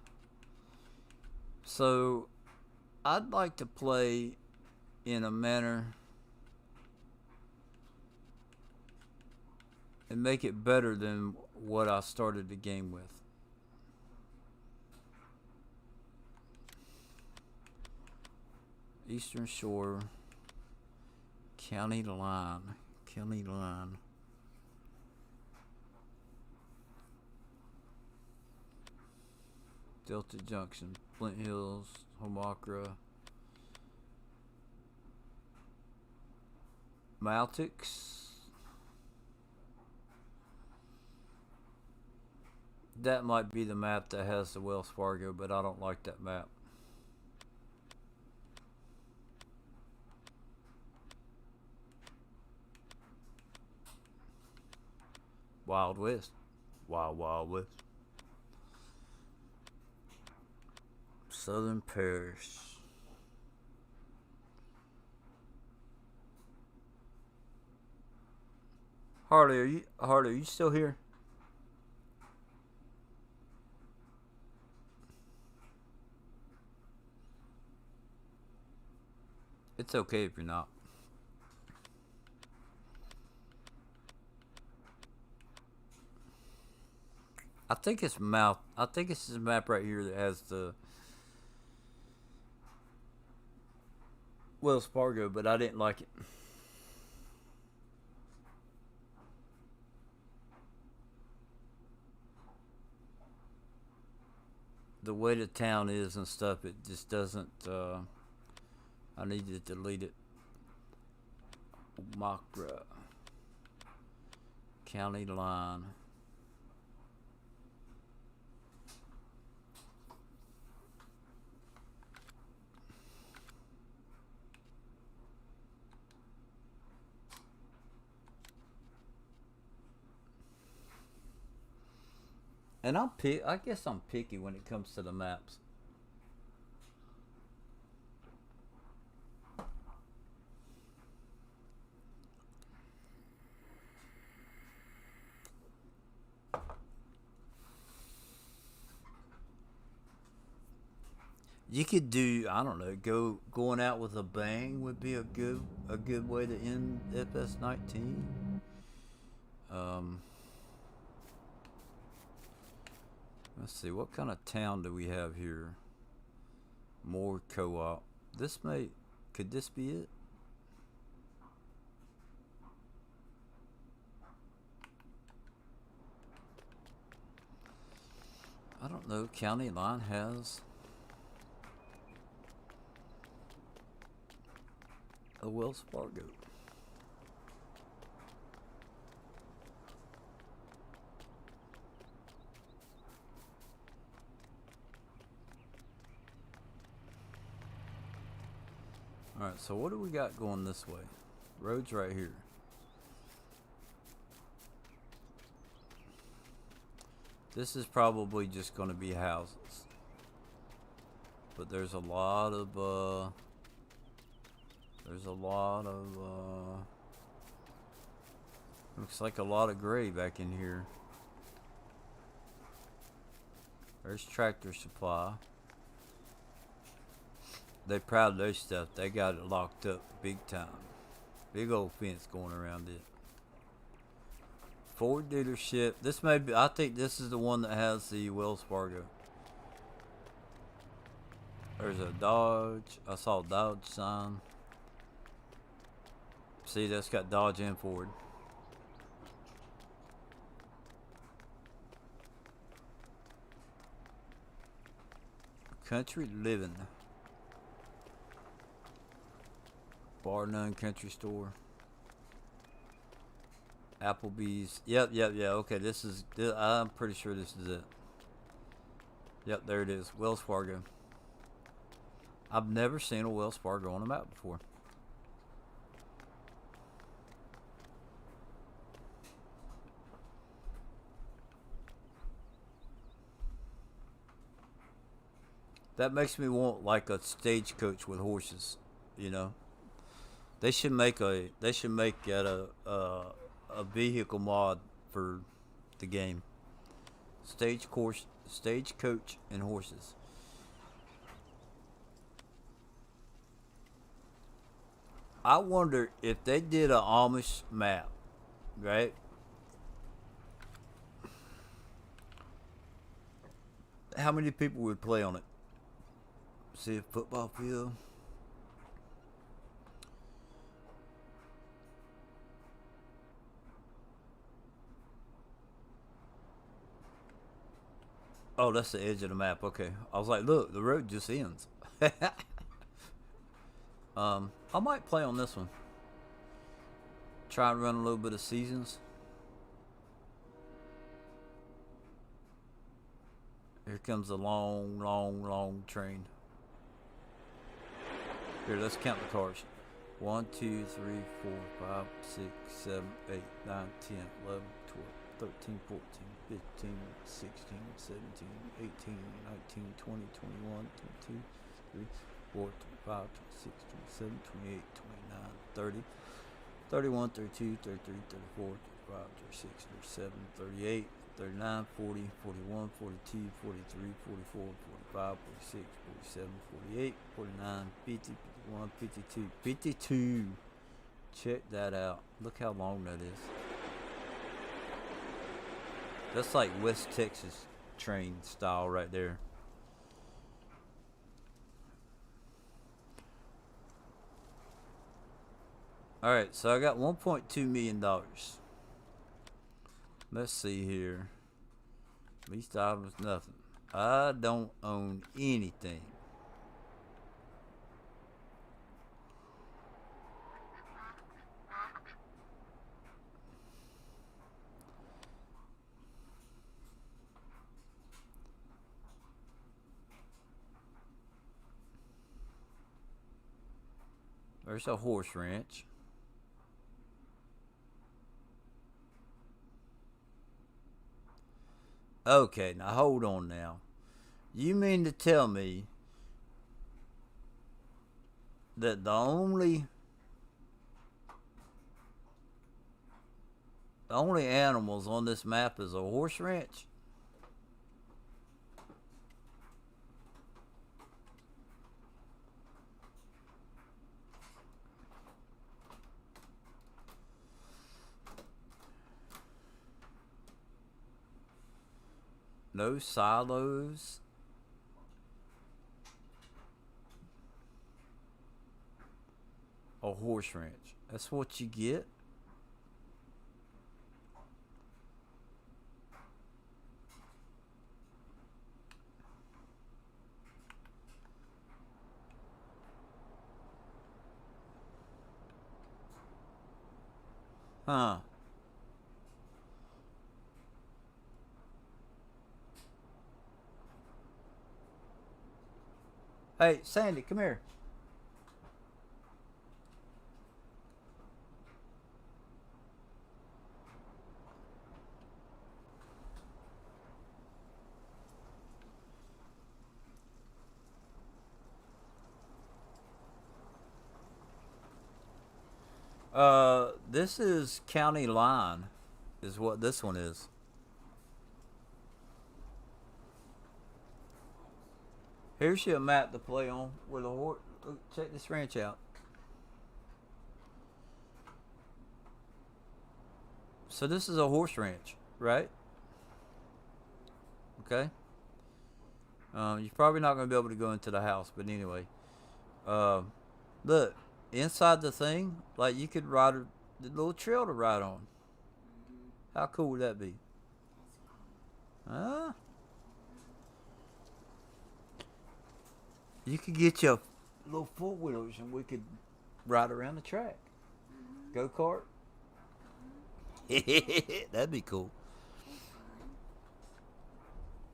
So I'd like to play in a manner and make it better than what I started the game with. Eastern Shore, county line, Delta Junction, Flint Hills, Homacra, Maltix. That might be the map that has the Wells Fargo, but I don't like that map. Wild West. Wild West. Southern Parish. Harley, are you still here? It's okay if you're not. I think it's mouth. I think it's this map right here that has the Wells Fargo, but I didn't like it. The way the town is and stuff, it just doesn't. I need to delete it. Makra County line. And I guess I'm picky when it comes to the maps. You could do, I don't know, going out with a bang would be a good way to end FS19. Let's see, what kind of town do we have here? More co-op. Could this be it? I don't know. County line has a Wells Fargo. Alright, so what do we got going this way? Road's right here. This is probably just going to be houses. But there's a lot of, looks like a lot of gray back in here. There's Tractor Supply. They proud of their stuff. They got it locked up big time. Big old fence going around it. Ford dealership. This may be, I think this is the one that has the Wells Fargo. There's a Dodge. I saw a Dodge sign. See, that's got Dodge and Ford. Country Living. Bar None Country Store. Applebee's. Yep. Okay, I'm pretty sure this is it. Yep, there it is. Wells Fargo. I've never seen a Wells Fargo on a map before. That makes me want like a stagecoach with horses, you know. They should make a vehicle mod for the game. Stagecoach and horses. I wonder if they did an Amish map, right? How many people would play on it? See a football field. Oh, that's the edge of the map. Okay. I was like, look, the road just ends. I might play on this one. Try and run a little bit of seasons. Here comes the long train. Here, let's count the cars. 1, 2, 3, 4, 5, 6, 7, 8, 9, 10, 11, 12, 13, 14, 15, 16, 17, 18, 19, 20, 21, 22, 23, 24, 25, 26, 27, 28, 29, 30, 31, 32, 33, 34, 35, 36, 37, 38, 39, 40, 41, 42, 43, 44, 45, 46, 47, 48, 49, 50, 51, 52, 52. Check that out. Look how long that is. That's like West Texas train style right there. Alright, so I got $1.2 million. Let's see here. Least items, nothing. I don't own anything. There's a horse ranch. Okay, now hold on now. You mean to tell me that the only animals on this map is a horse ranch? No silos. A horse ranch. That's what you get? Huh. Hey, Sandy, come here. This is county line, is what this one is. Here's your map to play on with a horse. Check this ranch out. So this is a horse ranch, right? Okay. You're probably not going to be able to go into the house, but anyway. Uh, Look, inside the thing, like you could ride the little trail to ride on. How cool would that be? Huh? You could get your little four wheelers and we could ride around the track. Go kart. That'd be cool.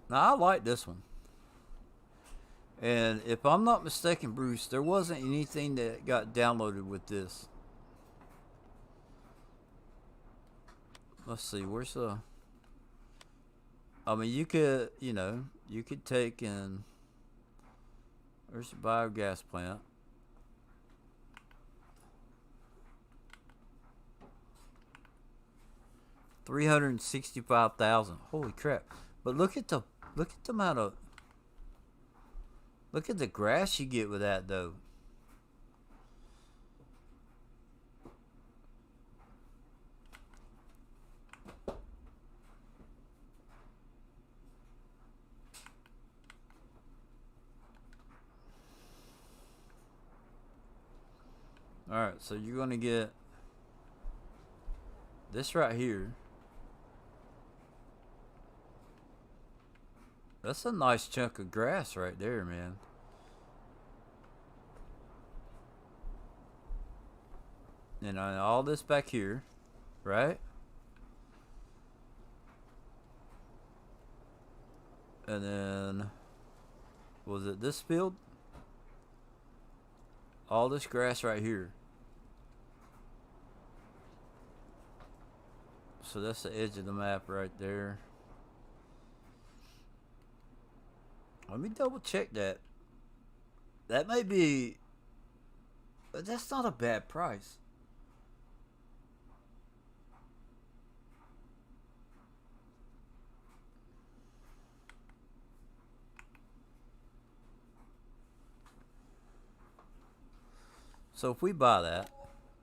Now I like this one. And if I'm not mistaken, Bruce, there wasn't anything that got downloaded with this. Let's see, where's the... I mean, you could, you could take and... There's a biogas plant. $365,000. Holy crap! But look at the amount of... Look at the grass you get with that, though. Alright, so you're going to get this right here. That's a nice chunk of grass right there, man. And all this back here, right? And then, was it this field? All this grass right here. So that's the edge of the map right there. Let me double check that. That may be... But that's not a bad price. So if we buy that,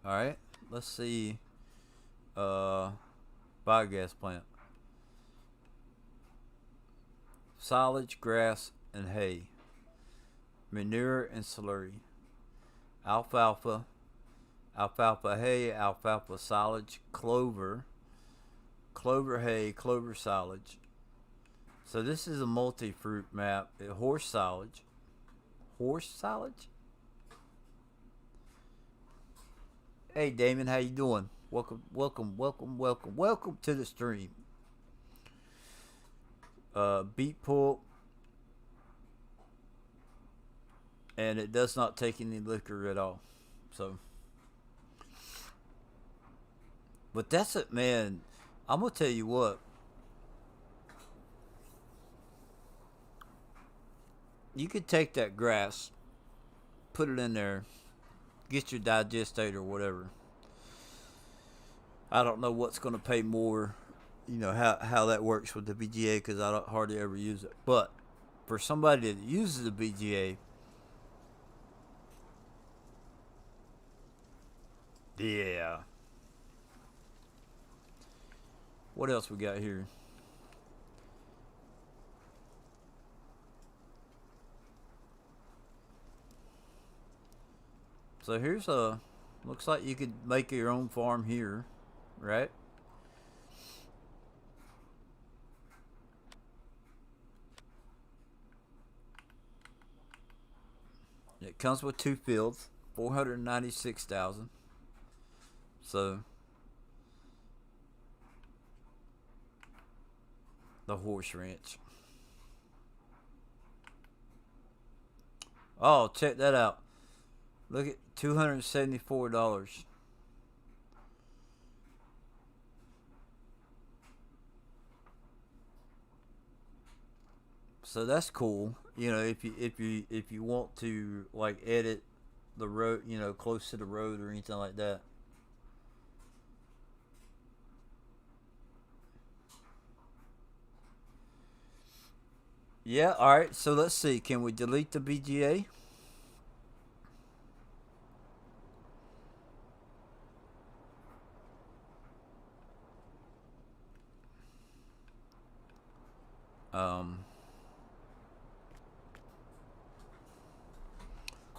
alright, let's see, biogas plant. silage, grass, and hay, manure and slurry, alfalfa, alfalfa hay, alfalfa silage, clover, clover hay, clover silage. So this is a multi-fruit map. Horse silage. Horse silage? Hey Damon, how you doing? Welcome to the stream. Beet pulp. And it does not take any liquor at all. So, but that's it, man. I'm gonna tell you what. You could take that grass, put it in there, get your digestate or whatever. I don't know what's going to pay more, you know, how that works with the BGA because I don't hardly ever use it. But for somebody that uses the BGA, yeah. What else we got here? So here's looks like you could make your own farm here, right? It comes with 2 fields, 496,000. So the horse ranch. Oh, check that out. Look at $274. So that's cool. You know, if you want to like edit the road, you know, close to the road or anything like that. Yeah, all right. So let's see. Can we delete the BGA?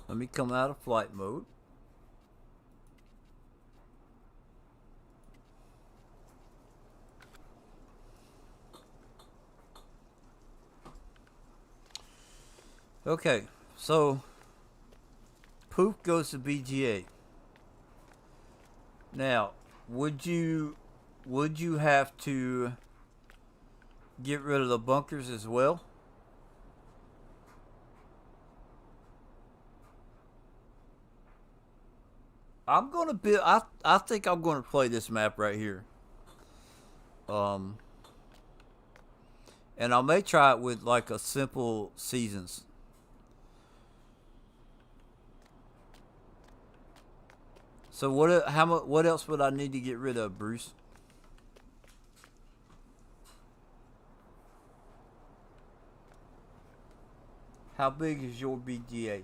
Let me come out of flight mode. Okay, so poof goes to BGA. Now, would you have to get rid of the bunkers as well? I'm gonna build. I think I'm gonna play this map right here. And I may try it with like a simple seasons. So what else would I need to get rid of, Bruce? How big is your BGA?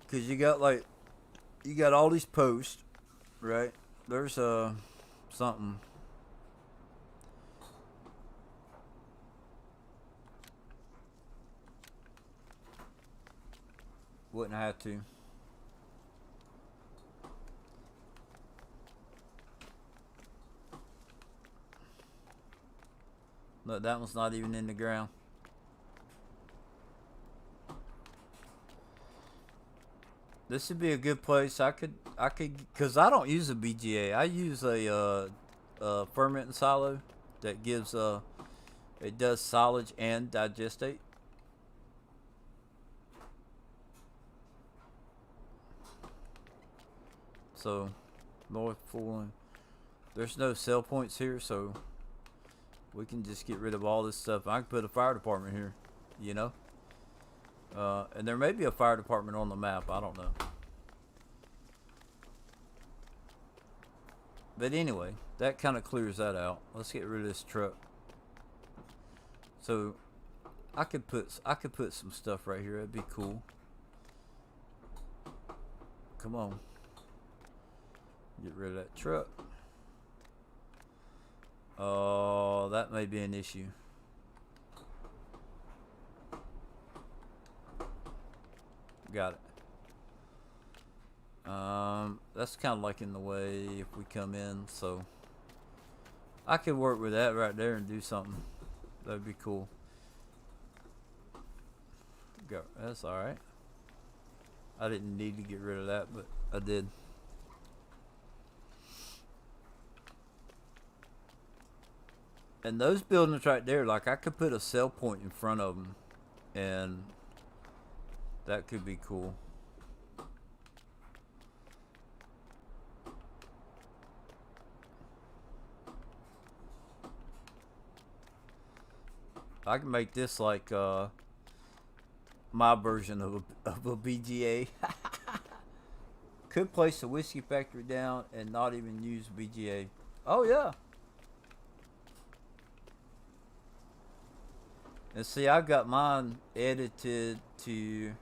Because you got all these posts, right? There's something. Wouldn't have to. Look, that one's not even in the ground. This would be a good place. I could, because I don't use a BGA. I use a fermenting silo that gives it does silage and digestate. So, North Fulham. There's no sell points here, so we can just get rid of all this stuff. I can put a fire department here, you know. And there may be a fire department on the map. I don't know. But anyway, that kind of clears that out. Let's get rid of this truck. So I could put some stuff right here. That'd be cool. Come on. Get rid of that truck. Oh, that may be an issue. Got it. That's kind of like in the way if we come in, so I could work with that right there and do something. That'd be cool. Go. That's all right. I didn't need to get rid of that, but I did. And those buildings right there, like I could put a sell point in front of them, and that could be cool. I can make this like my version of a BGA. Could place a whiskey factory down and not even use BGA. Oh yeah. And see, I've got mine edited to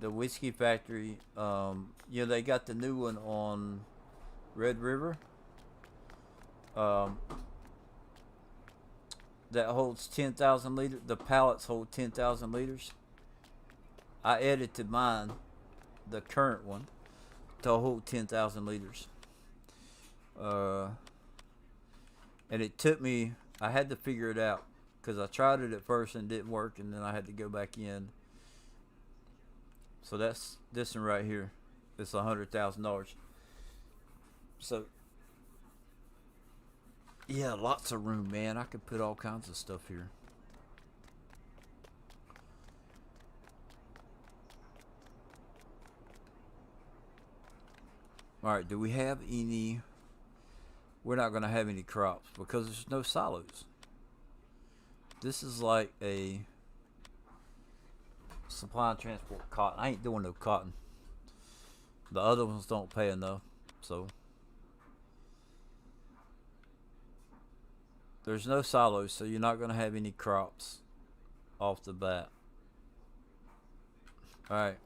the whiskey factory. You know, they got the new one on Red River. That holds 10,000 liters. The pallets hold 10,000 liters. I edited mine, the current one, to hold 10,000 liters. And it took me, I had to figure it out because I tried it at first and it didn't work, and then I had to go back in. So that's this one right here. It's $100,000. So yeah, lots of room, man. I could put all kinds of stuff here. Alright, do we have any... We're not going to have any crops because there's no silos. This is like a supply and transport cotton. I ain't doing no cotton. The other ones don't pay enough, so... There's no silos, so you're not going to have any crops off the bat. Alright.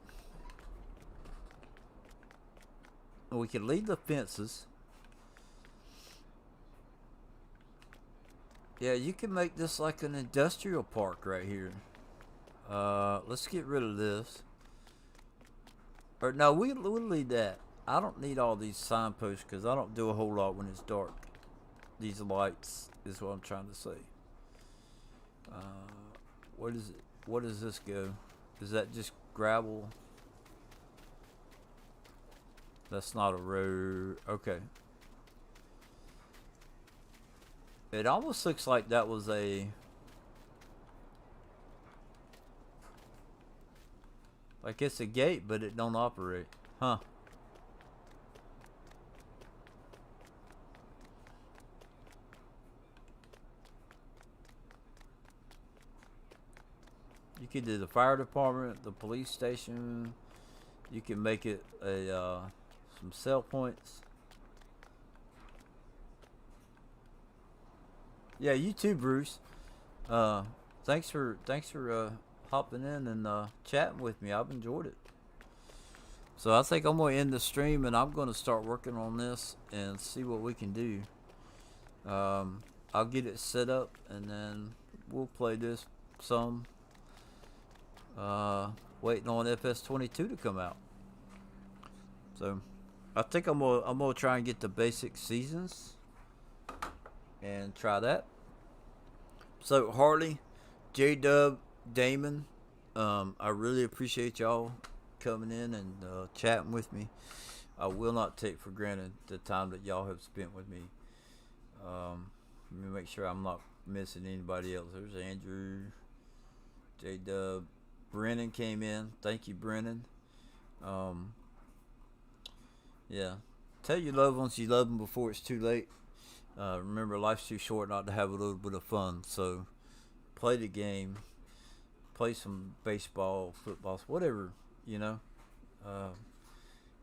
We can leave the fences. Yeah, you can make this like an industrial park right here. Let's get rid of this. Or no, we'll leave that. I don't need all these signposts because I don't do a whole lot when it's dark. These lights is what I'm trying to say. What is it? What does this go? Is that just gravel? That's not a road. Okay. It almost looks like that was a... Like it's a gate, but it don't operate. Huh. You could do the fire department, the police station. You can make it a some sell points. Yeah, you too, Bruce. Thanks for hopping in and chatting with me. I've enjoyed it. So I think I'm gonna end the stream and I'm gonna start working on this and see what we can do. I'll get it set up and then we'll play this some. Waiting on FS22 to come out. So I think I'm gonna try and get the basic seasons and try that. So Harley, J-Dub, Damon, I really appreciate y'all coming in and chatting with me. I will not take for granted the time that y'all have spent with me. Let me make sure I'm not missing anybody else. There's Andrew, J-Dub. Brennan came in. Thank you, Brennan. Yeah. Tell your loved ones you love them before it's too late. Remember, life's too short not to have a little bit of fun. So, play the game. Play some baseball, football, whatever, you know.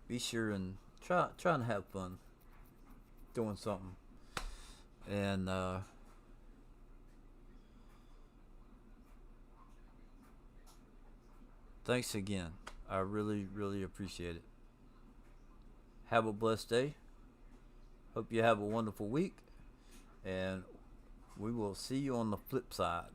Be sure and try and have fun. doing something. And thanks again. I really, really appreciate it. Have a blessed day. Hope you have a wonderful week. And we will see you on the flip side.